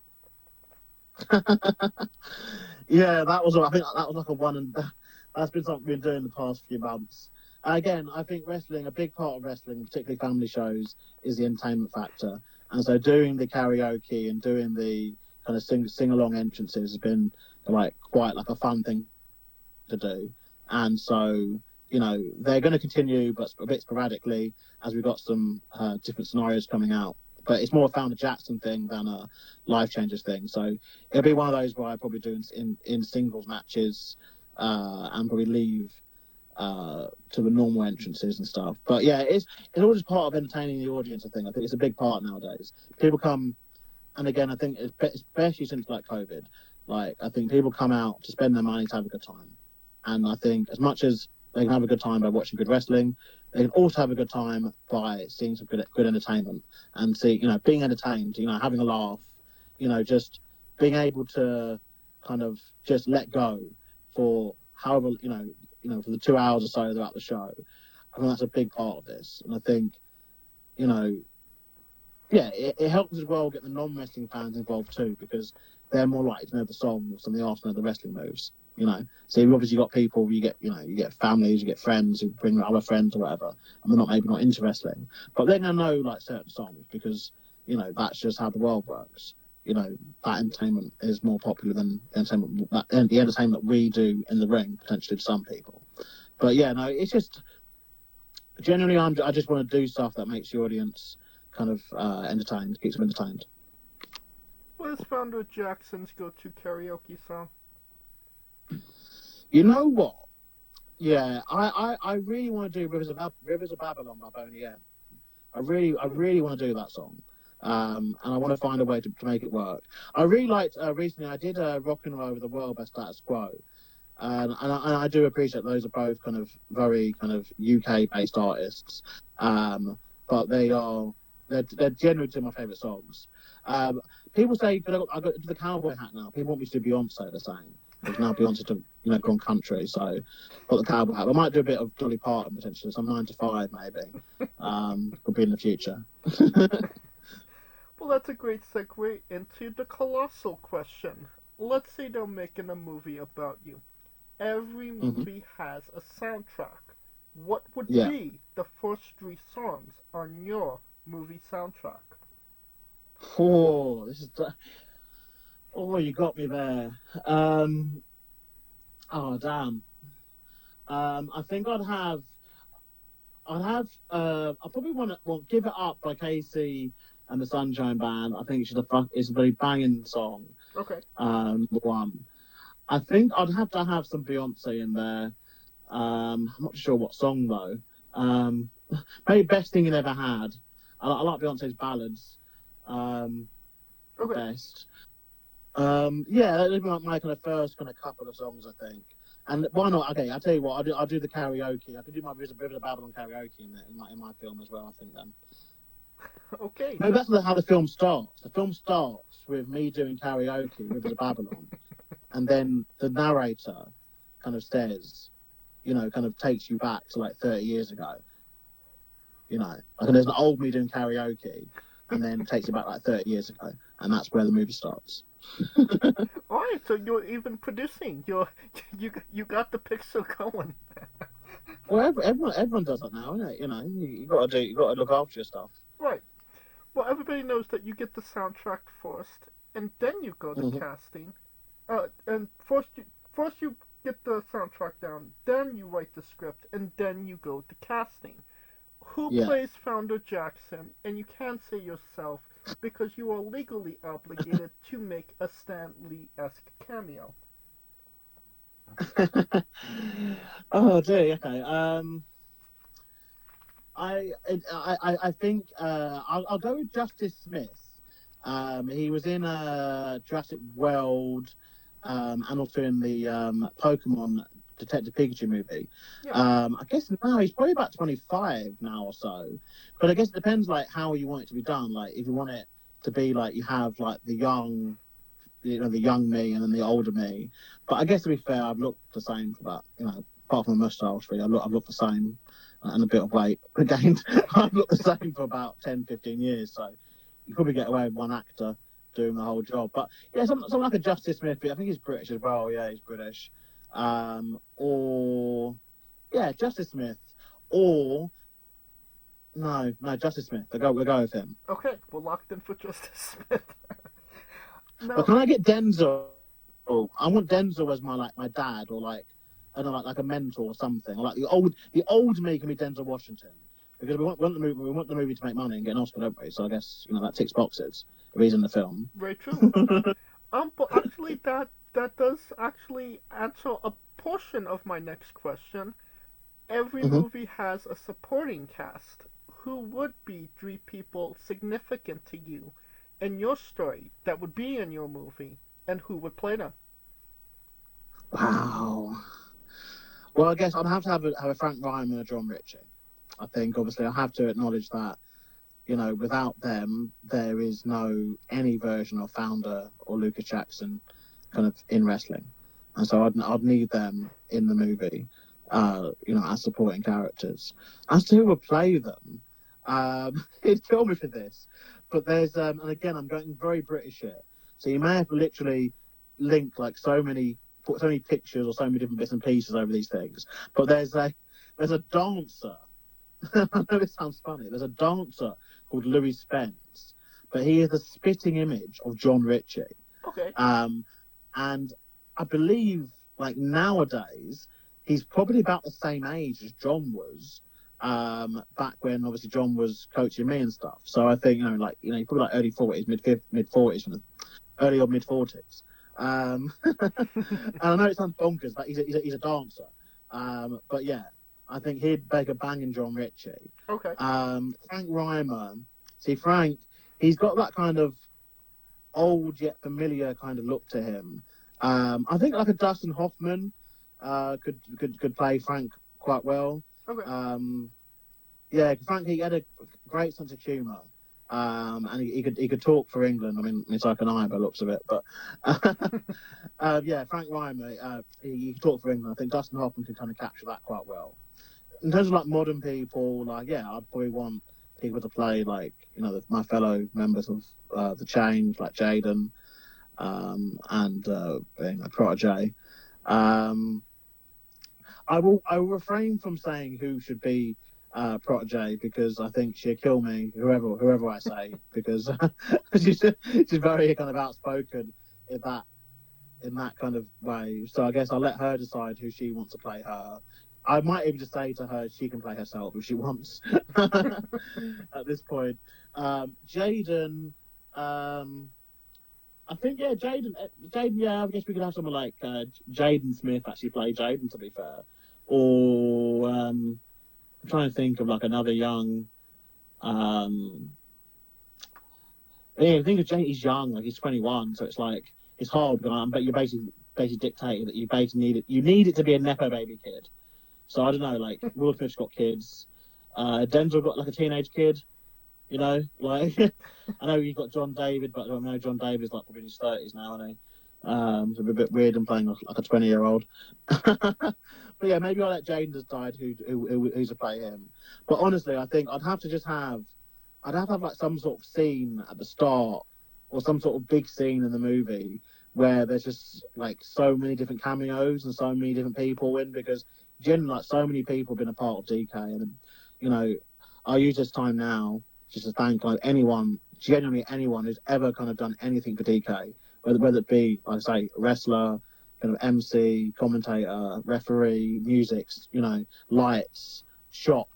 Yeah, I think that was like a one, and that's been something we've been doing the past few months. Again, I think wrestling, a big part of wrestling, particularly family shows, is the entertainment factor. And so doing the karaoke and doing the kind of sing-along entrances has been quite a fun thing to do. And so, they're going to continue, but a bit sporadically, as we've got some different scenarios coming out. But it's more a Founder Jackson thing than a Life Changers thing. So it'll be one of those where I probably do in singles matches and probably leave to the normal entrances and stuff. But yeah, it's all just part of entertaining the audience. I think it's a big part nowadays. People come, and again, I think especially since COVID, I think people come out to spend their money to have a good time. And I think as much as They can have a good time by watching good wrestling. They can also have a good time by seeing some good entertainment and being entertained, having a laugh, just being able to kind of just let go for however, for the 2 hours or so throughout the show. I think that's a big part of this. And I think, it helps as well get the non-wrestling fans involved too, because they're more likely to know the songs than they are to know the wrestling moves. So you've obviously got people, you get families, you get friends who bring other friends or whatever, and they're maybe not into wrestling, but they're gonna know like certain songs because that's just how the world works. That entertainment is more popular than the entertainment we do in the ring potentially to some people. But it's just generally I just want to do stuff that makes the audience kind of entertained, keeps them entertained. What is Founder Jackson's go-to karaoke song? You know what? Yeah, I really want to do Rivers of Babylon by Boney M. I really want to do that song. And I want to find a way to make it work. I really liked recently. I did Rockin' All Over the World by Status Quo, and I do appreciate those are both kind of very kind of UK based artists, but they're generally two of my favourite songs. People say, but I got the cowboy hat now. People want me to do Beyonce the same. Because now Beyonce's gone country, so I've got the cowboy hat. I might do a bit of Dolly Parton potentially, some 9 to 5 maybe. Could be in the future. Well, that's a great segue into the colossal question. Let's say they're making a movie about you. Every movie has a soundtrack. What would be the first 3 songs on your movie soundtrack? Oh, you got me there. Oh, damn. I think I'll probably want Give It Up by Casey and the Sunshine Band. I think it's a very banging song. Okay. One. I think I'd have to have some Beyonce in there. I'm not sure what song though. Maybe Best Thing You Never Had. I like Beyonce's ballads. Best. That'd be my kind of first kind of couple of songs, I think. And why not? Okay, I'll tell you what. I'll do the karaoke. I could do my Rivers of Babylon karaoke in my film as well, I think then. Okay. No, that's how the film starts. The film starts with me doing karaoke, Rivers of Babylon, and then the narrator kind of says, kind of takes you back to like 30 years ago. Like there's an old me doing karaoke, and then takes you back like 30 years ago, and that's where the movie starts. All right, so you're even producing. You got the picture going. Well, everyone does that now, innit? You got to look after your stuff. Right. Well, everybody knows that you get the soundtrack first, and then you go to casting. And first you get the soundtrack down, then you write the script, and then you go to casting. Who plays Founder Jackson? And you can't say yourself because you are legally obligated to make a Stan Lee-esque cameo. Oh dear. Okay. I think I'll go with Justice Smith. He was in Jurassic World, and also in the Pokemon Detective Pikachu movie. I guess now he's probably about 25 now or so. But I guess it depends like how you want it to be done. Like if you want it to be like you have like the young me and then the older me. But I guess to be fair, I've looked the same for about apart from the moustache, really, I've looked the same and a bit of weight gained. I've looked the same for about 10, 15 years. So you probably get away with one actor doing the whole job. But yeah, something like a Justice Smith. I think he's British as well. Yeah, he's British. Justice Smith, or no, Justice Smith. We'll go with him. Okay, we're locked in for Justice Smith. No. But can I get Denzel? I want Denzel as my dad, or like I don't know, like a mentor or something. Or like the old me can be Denzel Washington, because we want the movie to make money and get an Oscar, don't we? So I guess that ticks boxes if he's in the film. Very true. But actually that does actually answer a portion of my next question. Every movie has a supporting cast. Who would be 3 people significant to you in your story that would be in your movie, and who would play them? Wow. Well, I guess I'd have to have a Frank Ryan and a John Ritchie. I think, obviously, I have to acknowledge that, you know, without them, there is no any version of Founder or Lucas Jackson kind of in wrestling. And so I'd need them in the movie, you know, as supporting characters. As to who would play them, it'd kill me for this. But there's, and again, I'm going very British here. So you may have to literally link like so many pictures or so many different bits and pieces over these things. But there's a dancer. I know it sounds funny. There's a dancer called Louis Spence, but he is a spitting image of John Ritchie. Okay. And I believe, like nowadays, he's probably about the same age as John was. Back when obviously John was coaching me and stuff. So I think, you know, he's probably like early 40s, mid 40s, early or mid 40s. And I know it sounds bonkers, but he's a dancer. But yeah, I think he'd make a banging John Ritchie. Okay. Frank Ryman. See, Frank, he's got that kind of old yet familiar kind of look to him. I think like a Dustin Hoffman could play Frank quite well. Okay. Yeah, Frank, he had a great sense of humour. And he could talk for England. I mean, it's like an eye by the looks of it. But yeah, Frank Ryan, he could talk for England. I think Dustin Hoffman could kind of capture that quite well. In terms of like modern people, like yeah, I'd probably want people to play like, you know, my fellow members of the Change, like Jaden, and being a protege. I will refrain from saying who should be protege because I think she'll kill me, whoever I say, because she's very kind of outspoken in that kind of way. So I guess I'll let her decide who she wants to play her. I might even just say to her she can play herself if she wants at this point. Jaden, I think, yeah, Jaden, yeah, I guess we could have someone like Jaden Smith actually play Jaden, to be fair. Or I'm trying to think of like another young. Yeah, I think of Jaden. He's young, like he's 21, so it's like it's hard. But you're basically dictating that you basically need it to be a nepo baby kid. So I don't know, like Will Smith's got kids. Denzel got like a teenage kid. You know, like I know you've got John David, but I know John David's like probably in his 30s now, isn't he? So it'd be a bit weird and playing like a 20-year-old. But yeah, maybe I'll let Jaden decide who's to play him. But honestly, I think I'd have to have like some sort of scene at the start or some sort of big scene in the movie where there's just like so many different cameos and so many different people in, because generally like so many people have been a part of DK, and you know, I'll use this time now just to thank like genuinely anyone who's ever kind of done anything for DK, whether it be, like I say, wrestler, kind of MC, commentator, referee, music, you know, lights, shop.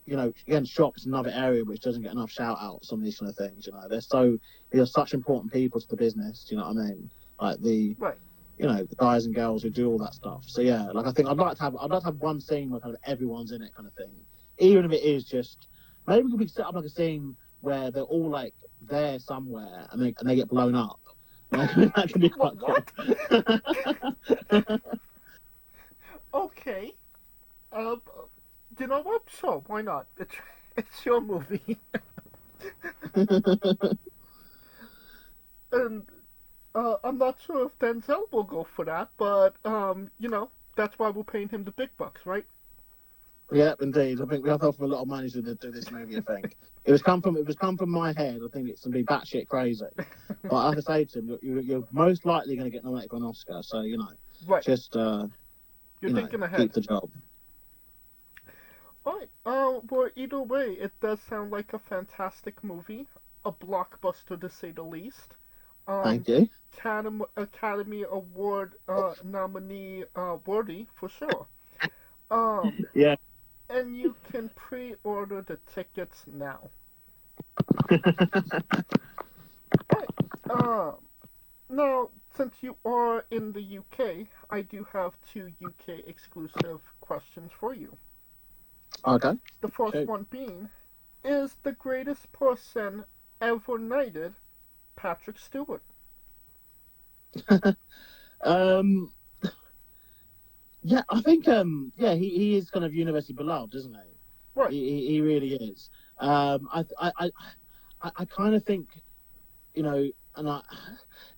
You know, again, shop is another area which doesn't get enough shout outs on these kind of things. You know, they're such important people to the business. Do you know what I mean? Like you know, the guys and girls who do all that stuff. So yeah, like I think I'd like to have one scene where kind of everyone's in it, kind of thing. Even if it is just maybe we could set up like a scene where they're all like there somewhere and they get blown up. That can be quite cool. Okay. You know what? Sure, why not? It's your movie. And I'm not sure if Denzel will go for that, but you know, that's why we're paying him the big bucks, right? Yeah, indeed. I think we have to offer a lot of money to do this movie. I think it was come from my head. I think it's gonna be batshit crazy. But I have to say to him, you're most likely going to get nominated for an Oscar. So you know, right. Just you're thinking ahead. Keep the job. Alright, well, either way, it does sound like a fantastic movie, a blockbuster to say the least. Thank you. Academy Award nominee worthy for sure. Yeah. And you can pre-order the tickets now. Alright, now, since you are in the UK, I do have 2 UK exclusive questions for you. Okay. The first one being, is the greatest person ever knighted Patrick Stewart? Yeah, I think he is kind of universally beloved, isn't he? Right. He really is. I kind of think, and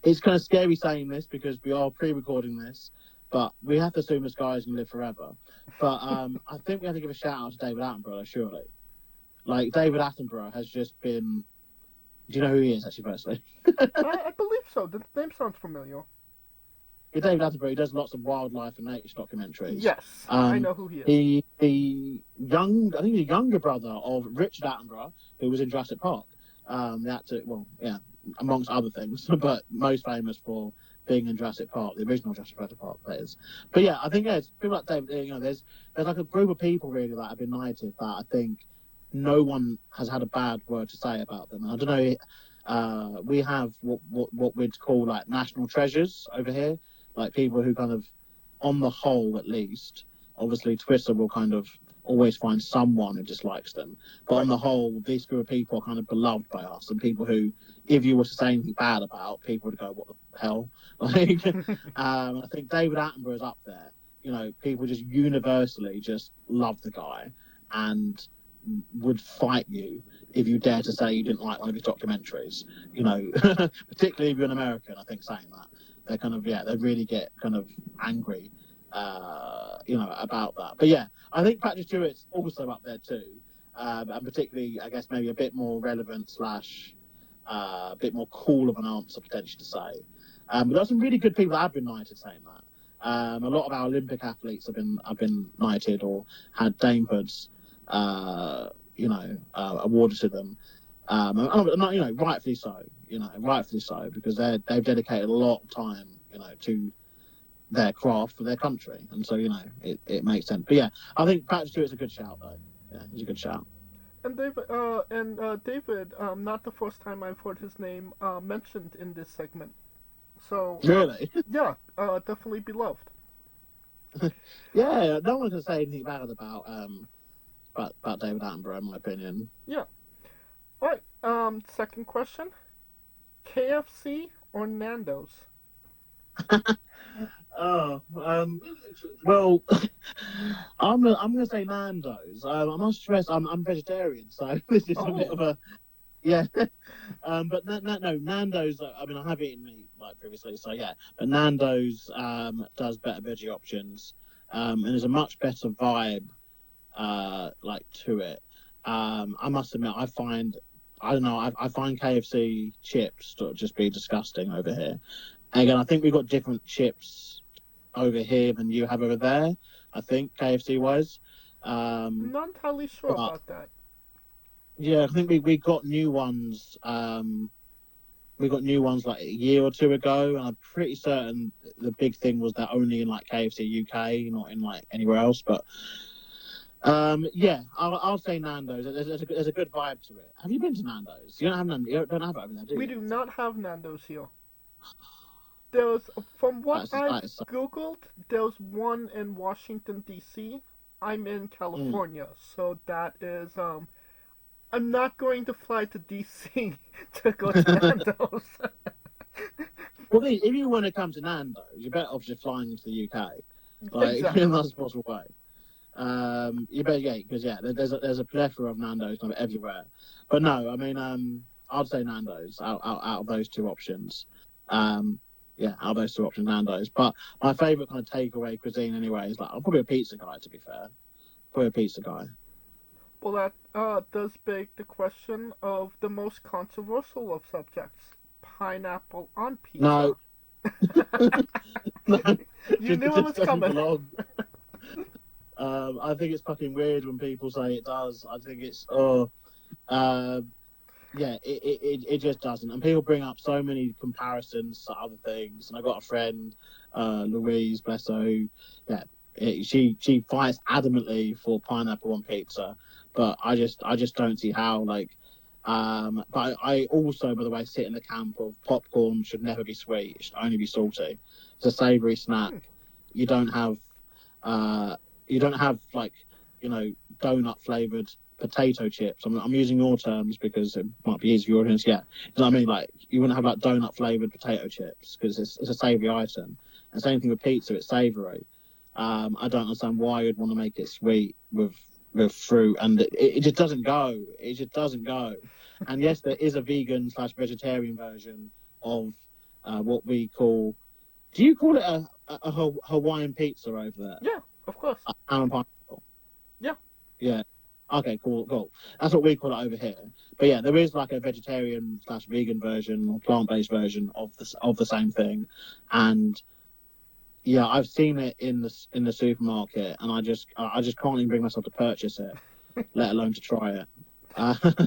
it's kind of scary saying this because we are pre-recording this, but we have to assume this guy's going to live forever. But I think we have to give a shout out to David Attenborough, surely. Like, David Attenborough has just been... Do you know who he is, actually, personally? I believe so. The name sounds familiar. Yeah, David Attenborough, he does lots of wildlife and nature documentaries. Yes, I know who he is. He's a younger brother of Richard Attenborough, who was in Jurassic Park. The actor, amongst other things, but most famous for being in Jurassic Park, the original Jurassic Park, that is. But yeah, I think it's people like David. There's like a group of people really that have been knighted that I think no one has had a bad word to say about them. And I don't know. We have what we'd call like national treasures over here, like people who kind of, on the whole at least, obviously Twitter will kind of always find someone who dislikes them, but on the whole, these group of people are kind of beloved by us, and people who, if you were to say anything bad about, people would go, "What the hell?" Like, I think David Attenborough is up there. People just universally just love the guy, and would fight you if you dare to say you didn't like one of his documentaries. Particularly if you're an American, I think saying that they kind of they really get kind of angry, about that. But yeah, I think Patrick Stewart's also up there too, and particularly I guess maybe a bit more relevant / a bit more cool of an answer potentially to say. But there's some really good people that have been knighted saying that. A lot of our Olympic athletes have been knighted or had damehoods awarded to them. Rightfully so. Rightfully so, because they've dedicated a lot of time, to their craft for their country, and so it makes sense. But yeah, I think Patrick Stewart's a good shout though. Yeah, he's a good shout. And David, not the first time I've heard his name mentioned in this segment. So really, yeah, definitely beloved. Yeah, no one can say anything bad about David Attenborough, in my opinion. Yeah. All right. Second question: KFC or Nando's? Well, I'm gonna say Nando's. I must stress I'm vegetarian, so this is a bit of a but no, Nando's. I mean, I have eaten meat like previously, so yeah. But Nando's does better veggie options, and there's a much better vibe to it. I must admit, I find KFC chips to just be disgusting over here. And again, I think we've got different chips over here than you have over there. I think KFC wise. Not entirely sure about that. Yeah, I think we got new ones. We got new ones like a year or two ago, and I'm pretty certain the big thing was they're only in like KFC UK, not in like anywhere else. But I'll say Nando's. There's a good vibe to it. Have you been to Nando's? You don't have Nando's. You don't have it over there, do you? We do not have Nando's here. There's, from what I've Googled, there's one in Washington, D.C. I'm in California, so that is, I'm not going to fly to D.C. to go to Nando's. Well, if you want to come to Nando's, you're better off just flying into the UK. Exactly. In the most possible way. You better, because there's a plethora of Nando's everywhere. But no, I mean, I'd say Nando's out of those two options. Out of those two options, Nando's. But my favourite kind of takeaway cuisine anyway is I'm probably a pizza guy, to be fair. Probably a pizza guy. Well, that does beg the question of the most controversial of subjects: pineapple on pizza. No. No. You knew it was coming. I think it's fucking weird when people say it does. I think it's it just doesn't. And people bring up so many comparisons to other things. And I got a friend, Louise, bless her, who she fights adamantly for pineapple on pizza, but I just don't see how. But I also, by the way, sit in the camp of popcorn should never be sweet; it should only be salty. It's a savoury snack. You don't have donut flavoured potato chips. I'm using your terms because it might be easier for your audience. Yeah, you know what I mean? You wouldn't have donut flavoured potato chips because it's a savoury item. And same thing with pizza; it's savoury. I don't understand why you'd want to make it sweet with fruit, and it just doesn't go. It just doesn't go. And yes, there is a vegan/vegetarian version of what we call. Do you call it a Hawaiian pizza over there? Yeah, of course. Ham and pineapple. Yeah. Yeah. Okay, cool. That's what we call it over here. But yeah, there is like a vegetarian/vegan version or plant-based version of the same thing, and yeah, I've seen it in the supermarket, and I just can't even bring myself to purchase it, let alone to try it.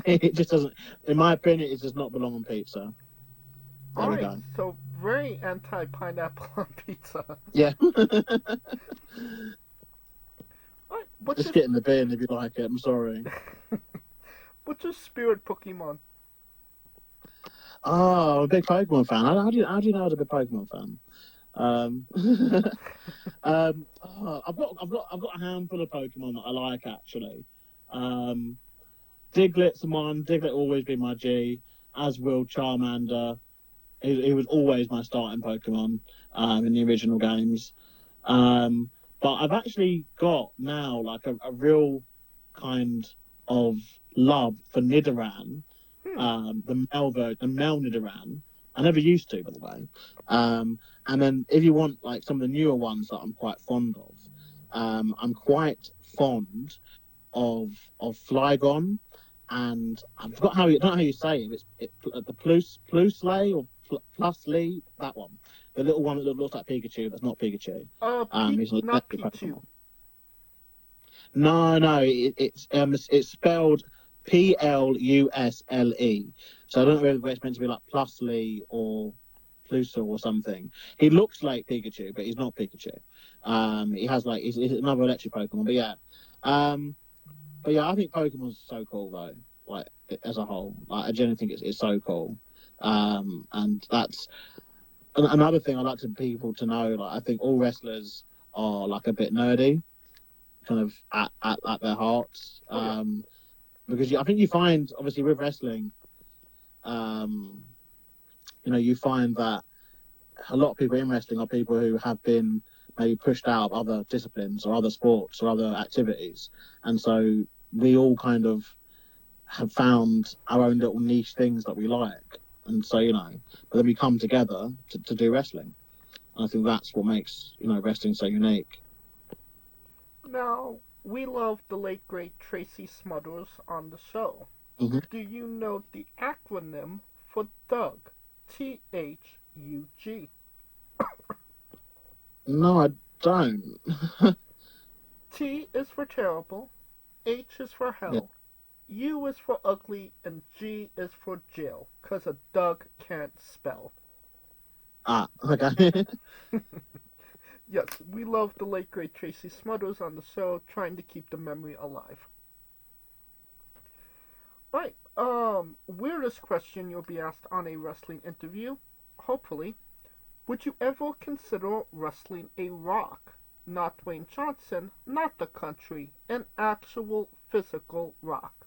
It just doesn't, in my opinion, it does not belong on pizza. There we go. So very anti-pineapple on pizza. Yeah. Alright, just get in the bin if you like it. I'm sorry. What's your spirit Pokemon? Oh, I'm a big Pokemon fan. How do you know I was a big Pokemon fan? I've got a handful of Pokemon that I like actually. Diglett's one. Diglett always been my G, as will Charmander. He was always my starting Pokemon in the original games. But I've actually got now like a real kind of love for Nidoran, the male Nidoran. I never used to, by the way. And then if you want like some of the newer ones that I'm quite fond of, I'm quite fond of Flygon, and I forgot I don't know how you say it. It's the Plusle or Plusle, that one. The little one that looks like Pikachu, that's not Pikachu. He's not Pikachu. No, it's spelled Plusle. So I don't know whether it's meant to be like Plusle or Plusle or something. He looks like Pikachu, but he's not Pikachu. He has like he's another electric Pokemon, but yeah. I think Pokemon's so cool though. Like as a whole, like I genuinely think it's so cool. And that's another thing I like people to know. Like I think all wrestlers are like a bit nerdy, kind of at their hearts. Because I think you find obviously with wrestling, you find that a lot of people in wrestling are people who have been maybe pushed out of other disciplines or other sports or other activities, and so we all kind of have found our own little niche things that we like, and so but then we come together to do wrestling, and I think that's what makes wrestling so unique. Now, we love the late great Tracy Smothers on the show. Mm-hmm. Do you know the acronym for Doug? THUG. No, I don't. T is for terrible, H is for hell, U is for ugly, and G is for jail, because a Doug can't spell. Ah, okay. Yes, we love the late great Tracy Smothers on the show, trying to keep the memory alive. Right, weirdest question you'll be asked on a wrestling interview, hopefully. Would you ever consider wrestling a Rock? Not Dwayne Johnson, not the country, an actual physical Rock.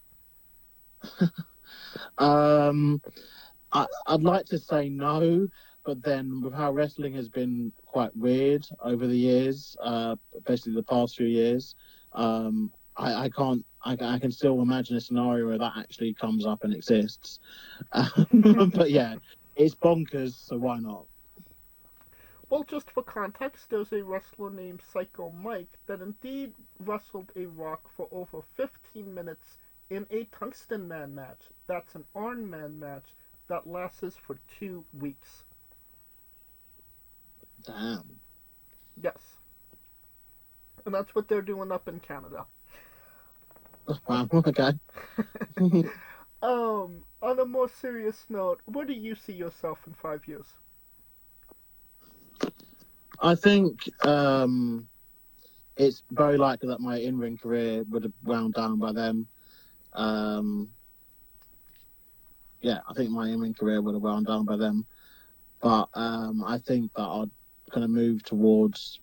I'd like to say no, but then with how wrestling has been quite weird over the years, basically the past few years, I can still imagine a scenario where that actually comes up and exists. But yeah, it's bonkers, so why not? Well, just for context, there's a wrestler named Psycho Mike that indeed wrestled a Rock for over 15 minutes in a Tungsten Man match. That's an Iron Man match that lasts for 2 weeks. Damn. Yes. And that's what they're doing up in Canada. Wow, okay. On a more serious note, where do you see yourself in 5 years? I think it's very likely that my in-ring career would have wound down by then. Yeah, I think my in-ring career would have wound down by then. But I think that I'd kind of move towards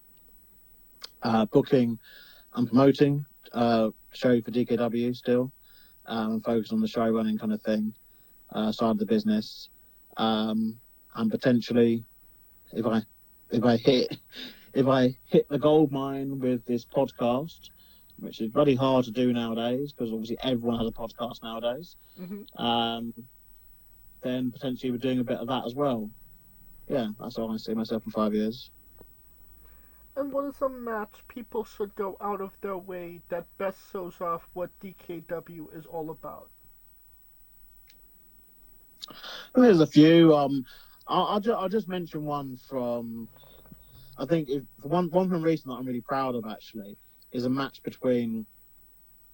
booking and promoting show for DKW still, and focus on the show running kind of thing, side of the business, and potentially if I if I hit the gold mine with this podcast, which is bloody hard to do nowadays because obviously everyone has a podcast nowadays, then potentially we're doing a bit of that as well. Yeah, that's how I see myself in 5 years. And what is a match people should go out of their way that best shows off what DKW is all about? There's a few. I'll just mention one from. I think one from recent that I'm really proud of actually is a match between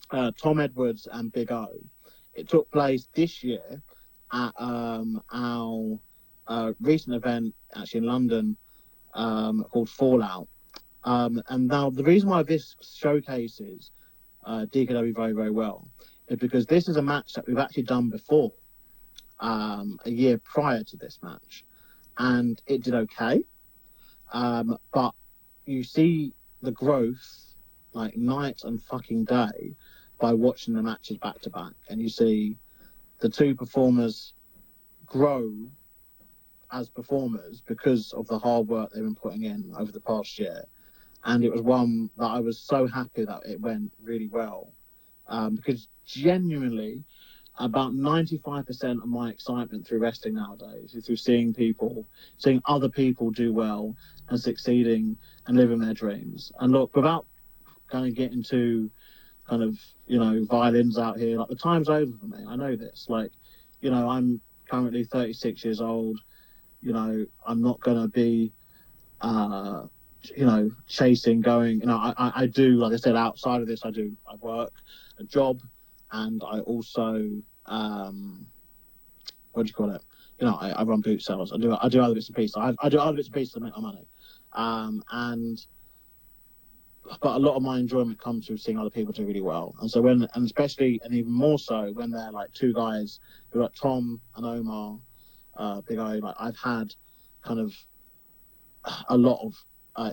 Tom Edwards and Big O. It took place this year at our recent event actually in London called Fallout. And now the reason why this showcases DKW very, very well is because this is a match that we've actually done before, a year prior to this match, and it did okay. But you see the growth like night and fucking day by watching the matches back to back, and you see the two performers grow as performers because of the hard work they've been putting in over the past year. And it was one that I was so happy that it went really well, because genuinely about 95% of my excitement through wrestling nowadays is through seeing other people do well and succeeding and living their dreams. And look, without kind of getting to kind of, violins out here, like the time's over for me. I know this. Like, I'm currently 36 years old. I'm not going to be, chasing, going, I do, like I said, outside of this, I work a job, and I also, what do you call it? I run boot sales. I do other bits and pieces. I do other bits and pieces to make my money. But a lot of my enjoyment comes from seeing other people do really well. And so and especially, and even more so, when they're like two guys who are like Tom and Omar, Big O, like I've had kind of a lot of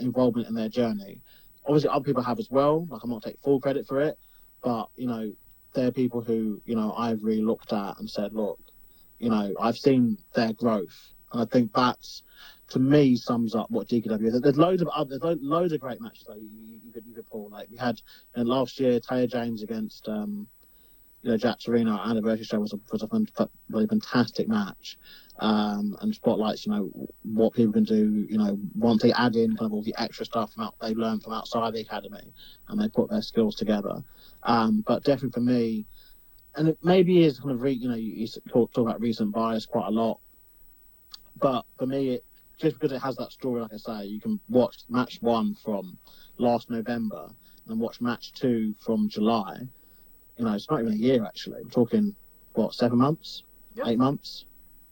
involvement in their journey. Obviously other people have as well, like I'm not taking full credit for it, but they're people who I've really looked at and said, look, I've seen their growth, and I think that's, to me, sums up what DKW is. There's loads of great matches though you could pull. Like we had last year Taylor James against Jack Serena. Our anniversary show was a really fantastic match, and spotlights what people can do once they add in kind of all the extra stuff they learn from outside the academy and they put their skills together. But definitely for me, and it maybe is kind of you talk about recent bias quite a lot, but for me just because it has that story, like I say, you can watch match 1 from last November and watch match 2 from July. It's not even a year actually. We're talking 7 months, 8 months.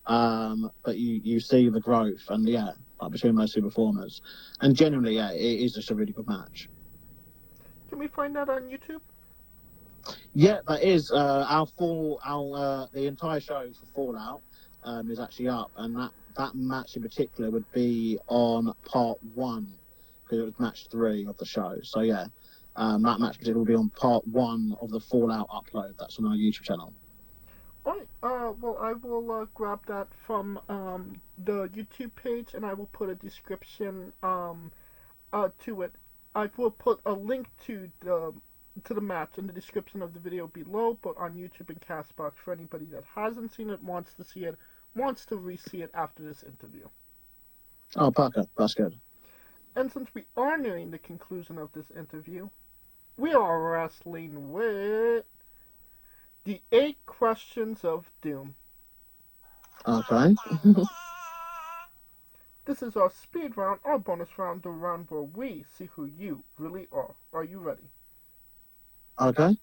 But you see the growth, and between those two performers, and generally, it is just a really good match. Can we find that on YouTube? Yeah, that is the entire show for Fallout is actually up, and that match in particular would be on part 1 because it was match 3 of the show. So that match particularly will be on part 1 of the Fallout upload. That's on our YouTube channel. Alright, well, I will grab that from the YouTube page, and I will put a description to it. I will put a link to the match in the description of the video below, but on YouTube and Castbox for anybody that hasn't seen it, wants to see it, wants to re-see it after this interview. Oh, Parker, that's good. And since we are nearing the conclusion of this interview, we are wrestling with the 8 questions of doom. Okay. This is our speed round, our bonus round, the round where we see who you really are. Are you ready? Okay.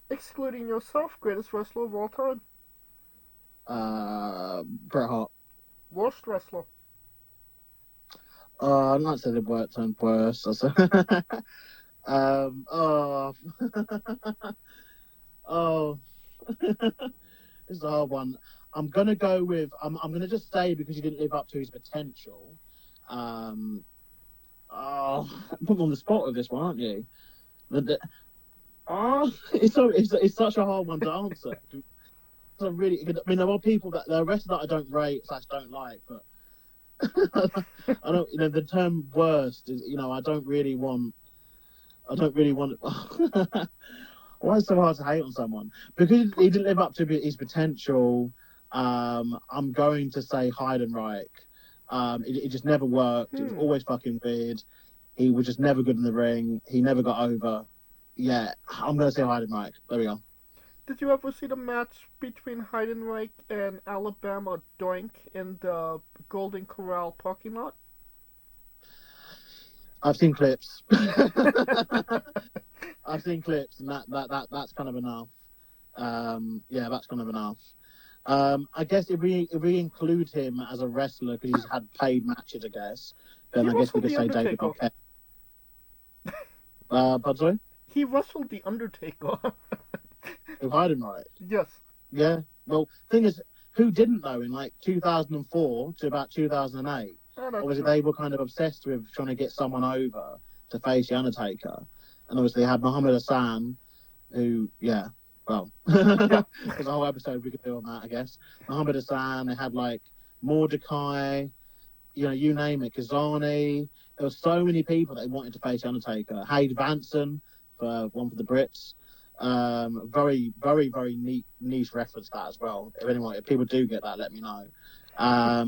Excluding yourself, greatest wrestler of all time. Bret Hart. Worst wrestler. I'm not saying the word turned worse. This is a hard one. I'm gonna go with. I'm gonna just say because he didn't live up to his potential. Put me on the spot with this one, aren't you? It's such a hard one to answer. There are people there are wrestlers that I don't rate / don't like, but I don't, the term worst is, I don't really want. Why is it so hard to hate on someone? Because he didn't live up to his potential. I'm going to say Heidenreich. It just never worked. It was always fucking weird. He was just never good in the ring. He never got over. Yeah, I'm going to say Heidenreich. There we go. Did you ever see the match between Heidenreich and Alabama Doink in the Golden Corral parking lot? I've seen clips. I've seen clips, and that's kind of enough. Yeah, that's kind of enough. I guess if we include him as a wrestler because he's had paid matches, I guess, then I guess we could say David Arquette. But sorry? He wrestled the Undertaker. With Heidenreich. Yes. Yeah. Well, thing is, who didn't know in like 2004 to about 2008? Obviously, they were kind of obsessed with trying to get someone over to face the Undertaker, and obviously they had Muhammad Hassan, who, yeah, well, there's a whole episode we could do on that, I guess. Muhammad Hassan. They had like Mordecai, you name it, Kazani. There were so many people that wanted to face the Undertaker. Hayde Vanson for one for the Brits. Very, very, very niche reference that as well. If people do get that, let me know.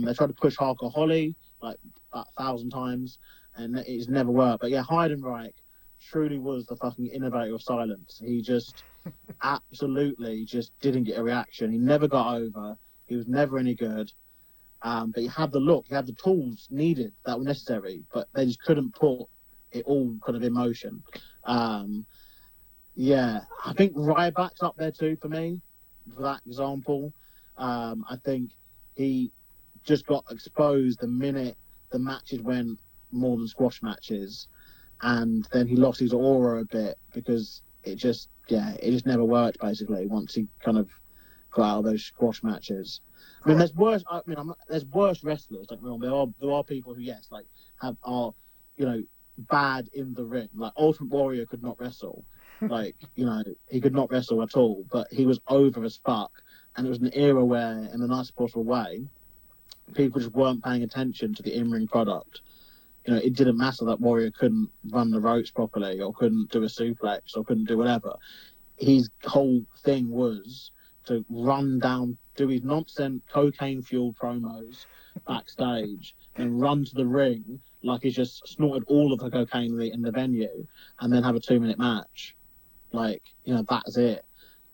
They tried to push Harker Holly like 1,000 times, and it's never worked. But yeah, Heidenreich truly was the fucking innovator of silence. He just absolutely just didn't get a reaction. He never got over. He was never any good. But he had the look, he had the tools needed that were necessary, but they just couldn't put it all kind of in motion. Yeah, I think Ryback's up there too for me, for that example. I think he just got exposed the minute the matches went more than squash matches, and then he lost his aura a bit because it just never worked basically once he kind of got out of those squash matches. I mean, there's worse. There's worse wrestlers. Don't get me wrong. There are people who are bad in the ring. Like Ultimate Warrior could not wrestle. Like, he could not wrestle at all, but he was over as fuck. And it was an era where, in the nicest possible way, people just weren't paying attention to the in-ring product. It didn't matter that Warrior couldn't run the ropes properly or couldn't do a suplex or couldn't do whatever. His whole thing was to run down, do his nonsense cocaine-fueled promos backstage and run to the ring like he's just snorted all of the cocaine in the venue and then have a 2-minute match. Like, that's it.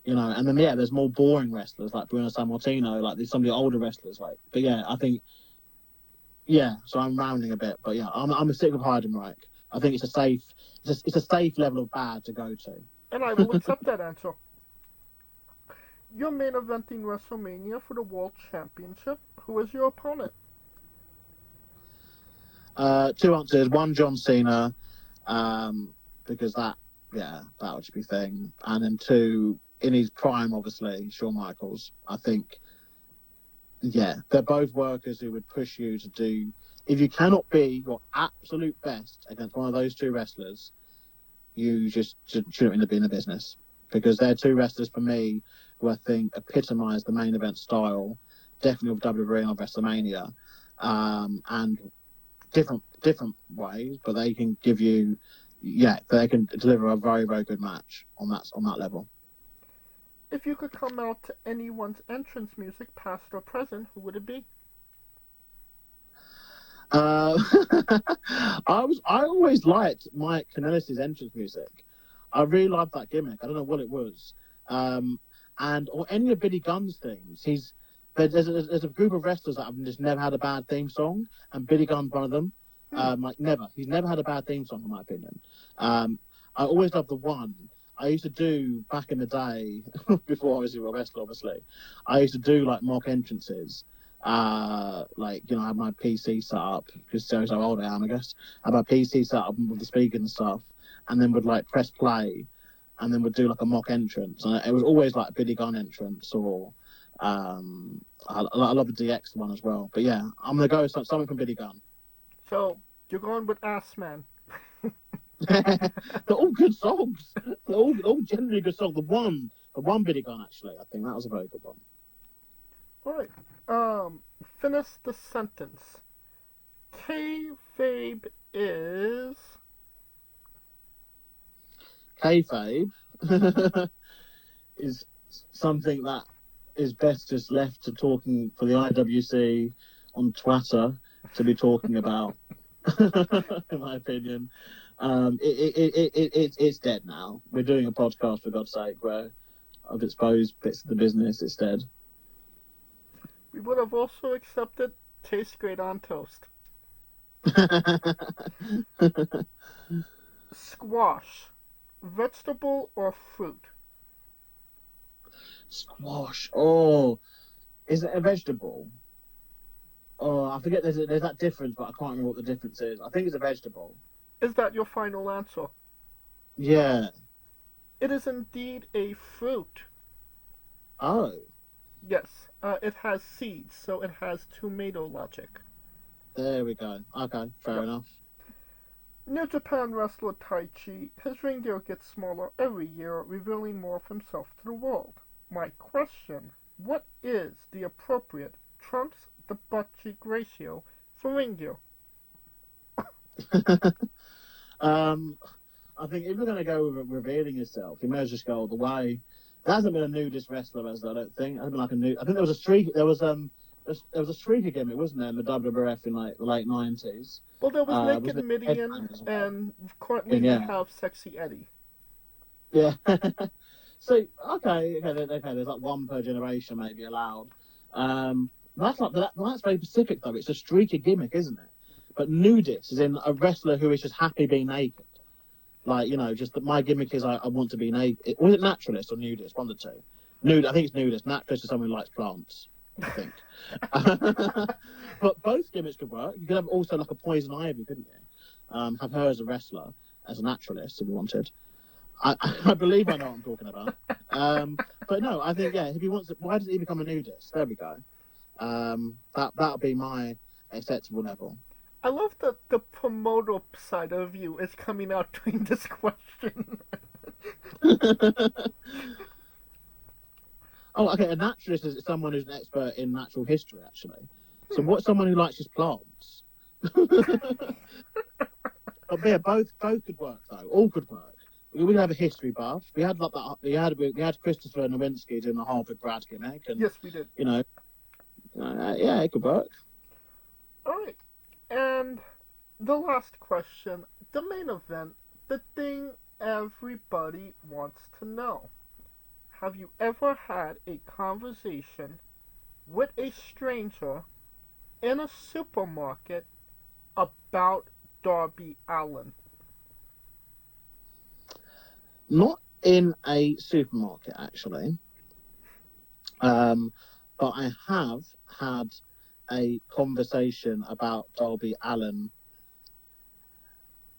And then, there's more boring wrestlers like Bruno Sammartino, like there's some of the older wrestlers. Like, but yeah, I think, so I'm rounding a bit, but yeah, I'm a stick with Heidenreich. I think it's a safe level of bad to go to. And I will accept that answer. You're main eventing WrestleMania for the World Championship. Who is your opponent? 2 answers. 1, John Cena, because that would just be a thing. And then 2, in his prime, obviously, Shawn Michaels. I think, they're both workers who would push you to do. If you cannot be your absolute best against one of those 2 wrestlers, you just shouldn't end up being in the business. Because they're 2 wrestlers for me who I think epitomise the main event style, definitely of WWE and WrestleMania, and different ways, but they can give you, they can deliver a very, very good match on that level. If you could come out to anyone's entrance music, past or present, who would it be? I always liked Mike Kanellis' entrance music. I really loved that gimmick. I don't know what it was. Or any of Billy Gunn's themes. There's a group of wrestlers that have just never had a bad theme song, and Billy Gunn's one of them. Never. He's never had a bad theme song, in my opinion. I always loved the one. I used to do, back in the day, before I was a wrestler, obviously, I used to do, like, mock entrances. I had my PC set up, because shows how old I am, I guess. I had my PC set up with the speakers and stuff, and then would, like, press play, and then would do, like, a mock entrance. And it was always, like, a Billy Gunn entrance, or I love the DX one as well. But, yeah, I'm going to go with something from Billy Gunn. So, you're going with Ass Man. They're all good songs. They're all generally good songs. The one Billy Gunn, actually, I think that was a very good one. All right. Finish the sentence. kayfabe is... Kayfabe is something that is best just left to talking for the IWC on Twitter to be talking about, in my opinion. It's dead now. We're doing a podcast, for God's sake, where I've exposed bits of the business instead. We would have also accepted tastes great on toast. Squash. Vegetable or fruit? Squash. Oh, is it a vegetable? Oh, I forget there's that difference, but I can't remember what the difference is. I think it's a vegetable. Is that your final answer? Yeah. It is indeed a fruit. Oh. Yes, it has seeds, so it has tomato logic. There we go. Okay, fair enough. New Japan wrestler Taichi, his reindeer gets smaller every year, revealing more of himself to the world. My question, what is the appropriate trunks to butt cheek ratio for reindeer? I think if we're going to go with revealing yourself, you may as well just go all the way. There hasn't been a nudist wrestler, I don't think. I think there was a streak. There was a streak again, wasn't there, in the WWF in like the late 90s? Well, there was Naked was Midian, and currently we have Sexy Eddie. Yeah. So okay, there's like one per generation maybe allowed. That's very specific though. It's a streaky gimmick, isn't it? But nudist is in a wrestler who is just happy being naked. Like, just that my gimmick is I want to be naked. Was it naturalist or nudist? One of the two. Nude. I think it's nudist. Naturalist is someone who likes plants, I think. But both gimmicks could work. You could have also like a Poison Ivy, couldn't you? Have her as a wrestler, as a naturalist, if you wanted. I believe I know what I'm talking about. But no, I think, if he wants to, why does he become a nudist? There we go. That'll be my acceptable level. I love that the promoter side of you is coming out during this question. Oh, okay, a naturalist is someone who's an expert in natural history, actually. So what's someone who likes his plants? But yeah, both could work, though. All could work. We would have a history buff. We had like that. We had Christopher Nowinski doing the Harvard grad gimmick, and yes, we did. Yeah, it could work. All right, and the last question, the main event, the thing everybody wants to know: have you ever had a conversation with a stranger in a supermarket about Darby Allin? Not in a supermarket, actually. But I have had a conversation about Darby Allin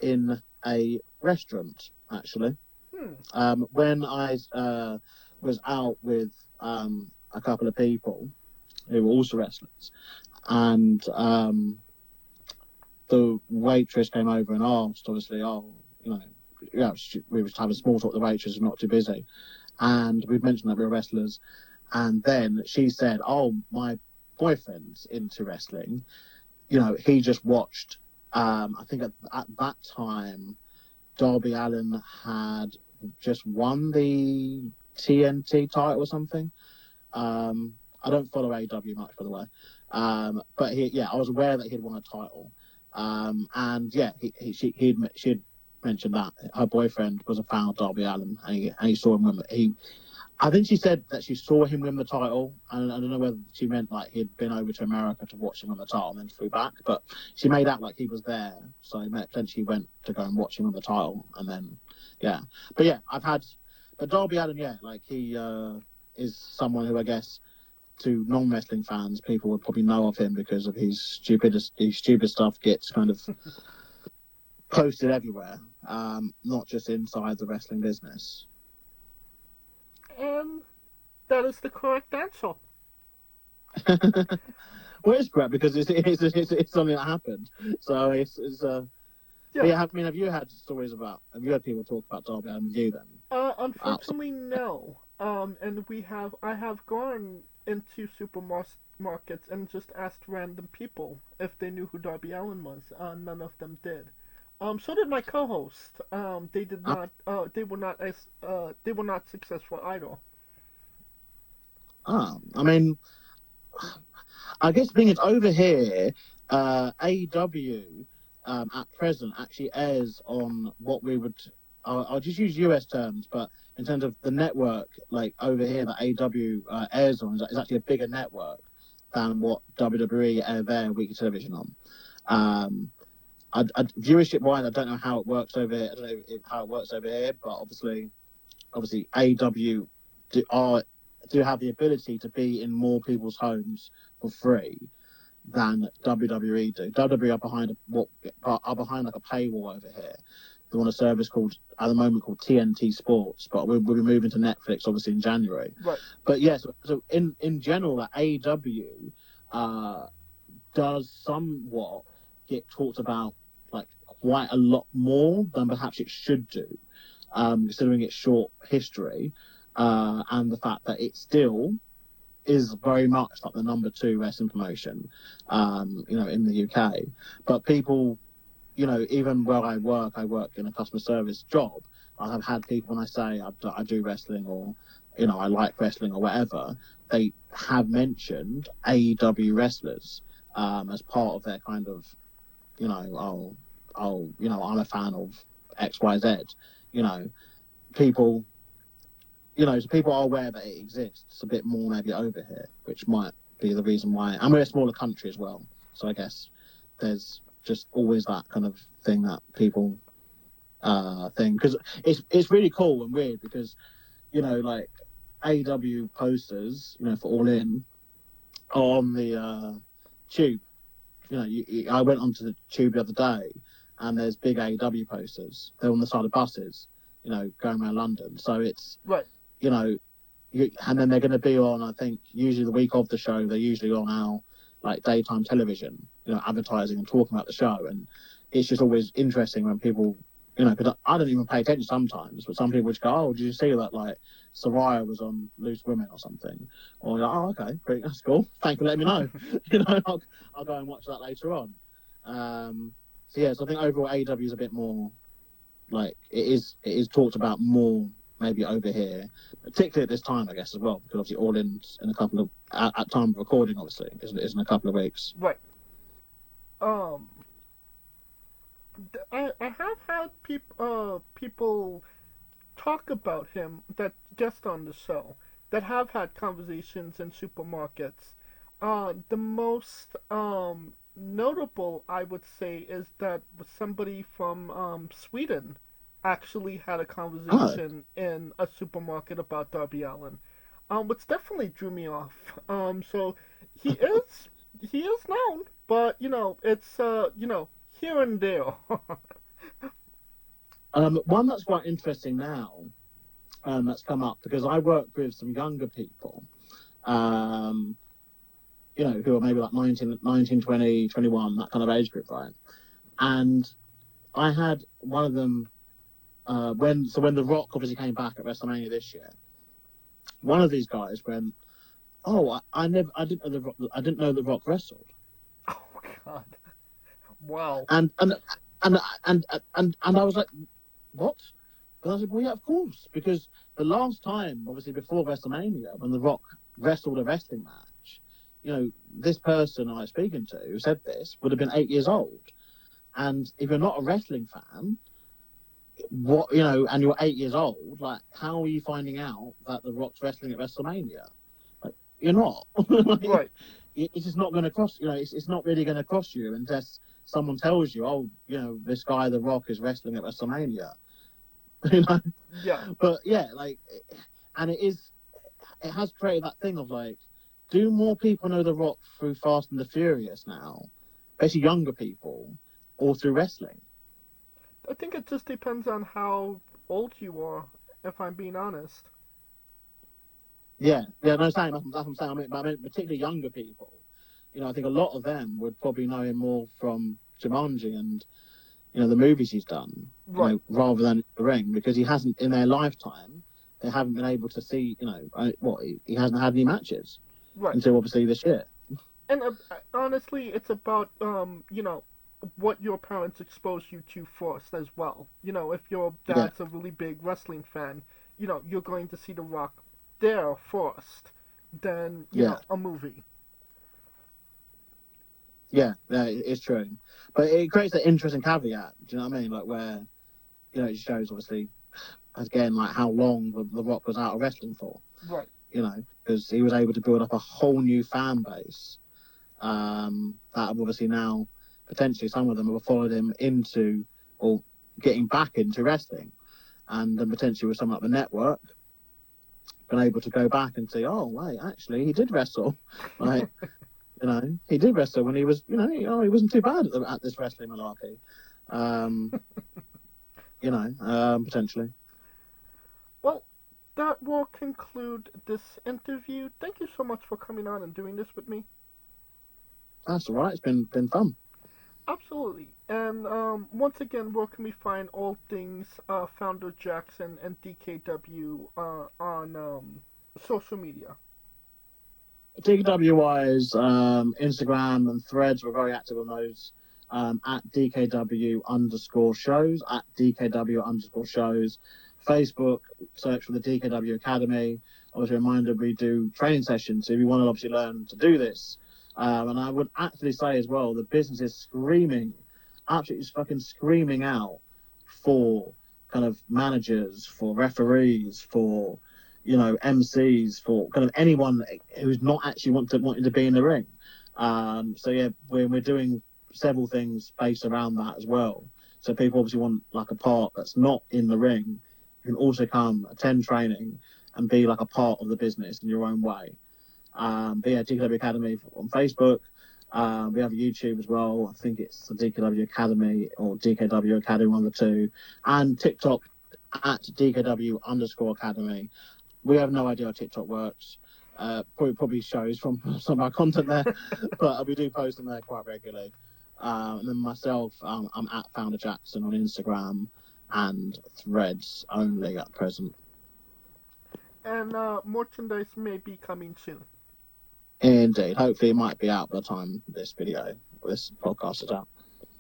in a restaurant, actually. When I was out with a couple of people who were also wrestlers, and the waitress came over and asked, obviously, we were having small talk with the waitress, not too busy, and we'd mentioned that we were wrestlers, and then she said, "Oh, my boyfriend's into wrestling. He just watched. I think at that time, Darby Allin had just won the TNT title or something. I don't follow AEW much, by the way, but I was aware that he'd won a title, and she'd mentioned that her boyfriend was a fan of Darby Allin, and he saw him win. I think she said that she saw him win the title, and I don't know whether she meant like he'd been over to America to watch him win the title and then flew back, but she made out like he was there, so potentially went to go and watch him win the title, and then but Darby Allin, he is someone who I guess to non-wrestling fans, people would probably know of him because of his stupid stuff gets kind of posted everywhere, not just inside the wrestling business. And that is the correct answer. Well, it's correct because it's something that happened. So it's yeah. Have you had stories have you had people talk about Darby Allin with you then? Unfortunately, no. And I have gone into supermarkets and just asked random people if they knew who Darby Allin was. None of them did. So did my co-host. They did not. They were not as. They were not successful either. I mean, I guess the thing is over here, AEW at present actually airs on what we would. I'll just use US terms, but in terms of the network, like over here, that AEW airs on is actually a bigger network than what WWE air their weekly television on. Viewership-wise, I don't know how it works over here. I don't know how it works over here, but obviously, AEW do have the ability to be in more people's homes for free than WWE do. WWE are behind like a paywall over here. They're on a service at the moment called TNT Sports, but we'll be moving to Netflix obviously in January. Right. But yes, so in general, that AEW does somewhat get talked about like quite a lot more than perhaps it should do, considering its short history, and the fact that it still is very much like the number 2 wrestling promotion, in the UK. But people, even where I work in a customer service job. I have had people, when I say I do wrestling or, I like wrestling or whatever, they have mentioned AEW wrestlers as part of their kind of, I'm a fan of XYZ. People, so people are aware that it exists a bit more maybe over here, which might be the reason why. And we're a smaller country as well, so I guess there's just always that kind of thing that people think, because it's really cool and weird because like AEW posters for All In are on the tube. I went onto the tube the other day and there's big AEW posters. They're on the side of buses, going around London. So it's right. And then they're going to be on, I think, usually the week of the show, they're usually on our like daytime television, advertising and talking about the show. And it's just always interesting when people, because I don't even pay attention sometimes, but some people just go, oh, did you see that like Soraya was on Loose Women or something? Or like, oh, okay, great, that's cool. Thank you for letting me know. I'll go and watch that later on. So I think overall AEW is a bit more like it is talked about more maybe over here, particularly at this time, I guess, as well, because obviously All In a couple of at time of recording, obviously, is in a couple of weeks. Right. I have had people talk about him that guest on the show that have had conversations in supermarkets. The most notable, I would say, is that somebody from Sweden actually had a conversation in a supermarket about Darby Allin, which definitely drew me off. So he is known, but it's here and there. One that's quite interesting now, that's come up because I work with some younger people, who are maybe like 19, 20, 21, that kind of age group, right? And I had one of them. When The Rock obviously came back at WrestleMania this year, one of these guys went, "Oh, I didn't know The Rock wrestled." Oh God! Wow. And I was like, "What?" And I said, "Well, yeah, of course, because the last time, obviously before WrestleMania, when The Rock wrestled a wrestling match, this person I was speaking to who said this would have been 8 years old, and if you're not a wrestling fan." And you're 8 years old, like, how are you finding out that The Rock's wrestling at WrestleMania? Like, you're not. Right. It's just not going to cross, it's not really going to cross you unless someone tells you, oh, this guy, The Rock, is wrestling at WrestleMania. Yeah. But, yeah, like, and it has created that thing of, like, do more people know The Rock through Fast and the Furious now, especially younger people, or through wrestling? I think it just depends on how old you are, if I'm being honest. Yeah, no, that's what I'm saying. I mean, particularly younger people. I think a lot of them would probably know him more from Jumanji and, the movies he's done, right. Rather than the ring, because he hasn't, in their lifetime, they haven't been able to see, he hasn't had any matches Right. until obviously this year. And honestly, it's about what your parents exposed you to first as well. If your dad's a really big wrestling fan, you're going to see The Rock there first, then a movie. Yeah, it's true, but it creates an interesting caveat. Do you know what I mean? Like where, it shows obviously again like how long the Rock was out of wrestling for. Right. Because he was able to build up a whole new fan base. That have obviously now potentially some of them have followed him into or getting back into wrestling, and then potentially with something like the network, been able to go back and say, oh wait, actually he did wrestle, like he did wrestle when he was, he wasn't too bad at this wrestling malarkey, potentially. Well, that will conclude this interview. Thank you so much for coming on and doing this with me. That's all right. It's been fun. Absolutely. And once again, where can we find all things Founder Jackson and DKW on social media? DKW-wise, Instagram and Threads, we're very active on those. At DKW_shows, at DKW_shows. Facebook, search for the DKW Academy. Obviously, a reminder, we do training sessions, so if you want to obviously learn to do this. And I would actually say as well, the business is screaming, absolutely fucking screaming out for kind of managers, for referees, for, MCs, for kind of anyone who's not actually wanting to be in the ring. So yeah, we're doing several things based around that as well. So people obviously want like a part that's not in the ring. You can also come attend training and be like a part of the business in your own way. But yeah, DKW Academy on Facebook. We have a YouTube as well. I think it's the DKW Academy or DKW Academy, one of the two. And TikTok at DKW_Academy. We have no idea how TikTok works. Probably shows from some of our content there, but we do post them there quite regularly. And then myself, I'm at Founder Jackson on Instagram and Threads only at present. And merchandise may be coming soon. Indeed. Hopefully it might be out by the time this podcast is out.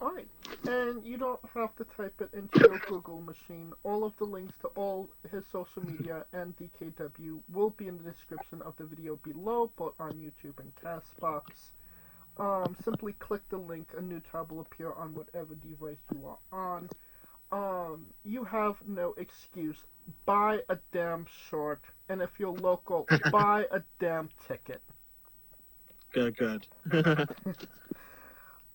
Alright. And you don't have to type it into your Google machine. All of the links to all his social media and DKW will be in the description of the video below, both on YouTube and Castbox. Simply click the link. A new tab will appear on whatever device you are on. You have no excuse. Buy a damn shirt. And if you're local, buy a damn ticket. Good.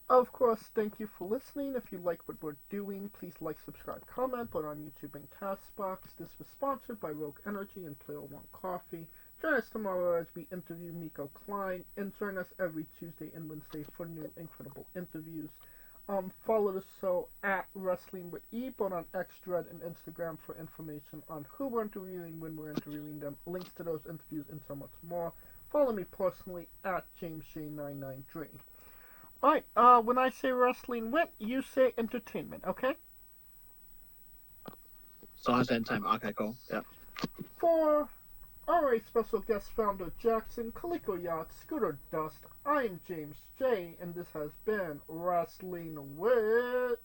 Of course, thank you for listening. If you like what we're doing, please like, subscribe, comment, both on YouTube and Castbox. This was sponsored by Rogue Energy and Player One Coffee. Join us tomorrow as we interview Nico Klein, and join us every Tuesday and Wednesday for new incredible interviews. Follow the show at Wrestling with E, both on X, Thread, and Instagram for information on who we're interviewing, when we're interviewing them, links to those interviews, and so much more. Follow me personally at JamesJ993. Alright, when I say wrestling wit, you say entertainment, okay? So I say entertainment. Okay, cool. Yep. For our special guest Founder Jackson, Calico Yacht, Scooter Dust, I'm James J, and this has been Wrestling Wit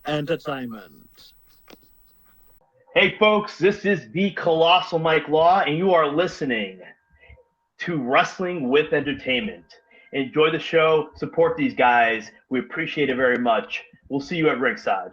Entertainment. Hey folks, this is the Colossal Mike Law, and you are listening to Wrestling with Entertainment. Enjoy the show, support these guys. We appreciate it very much. We'll see you at ringside.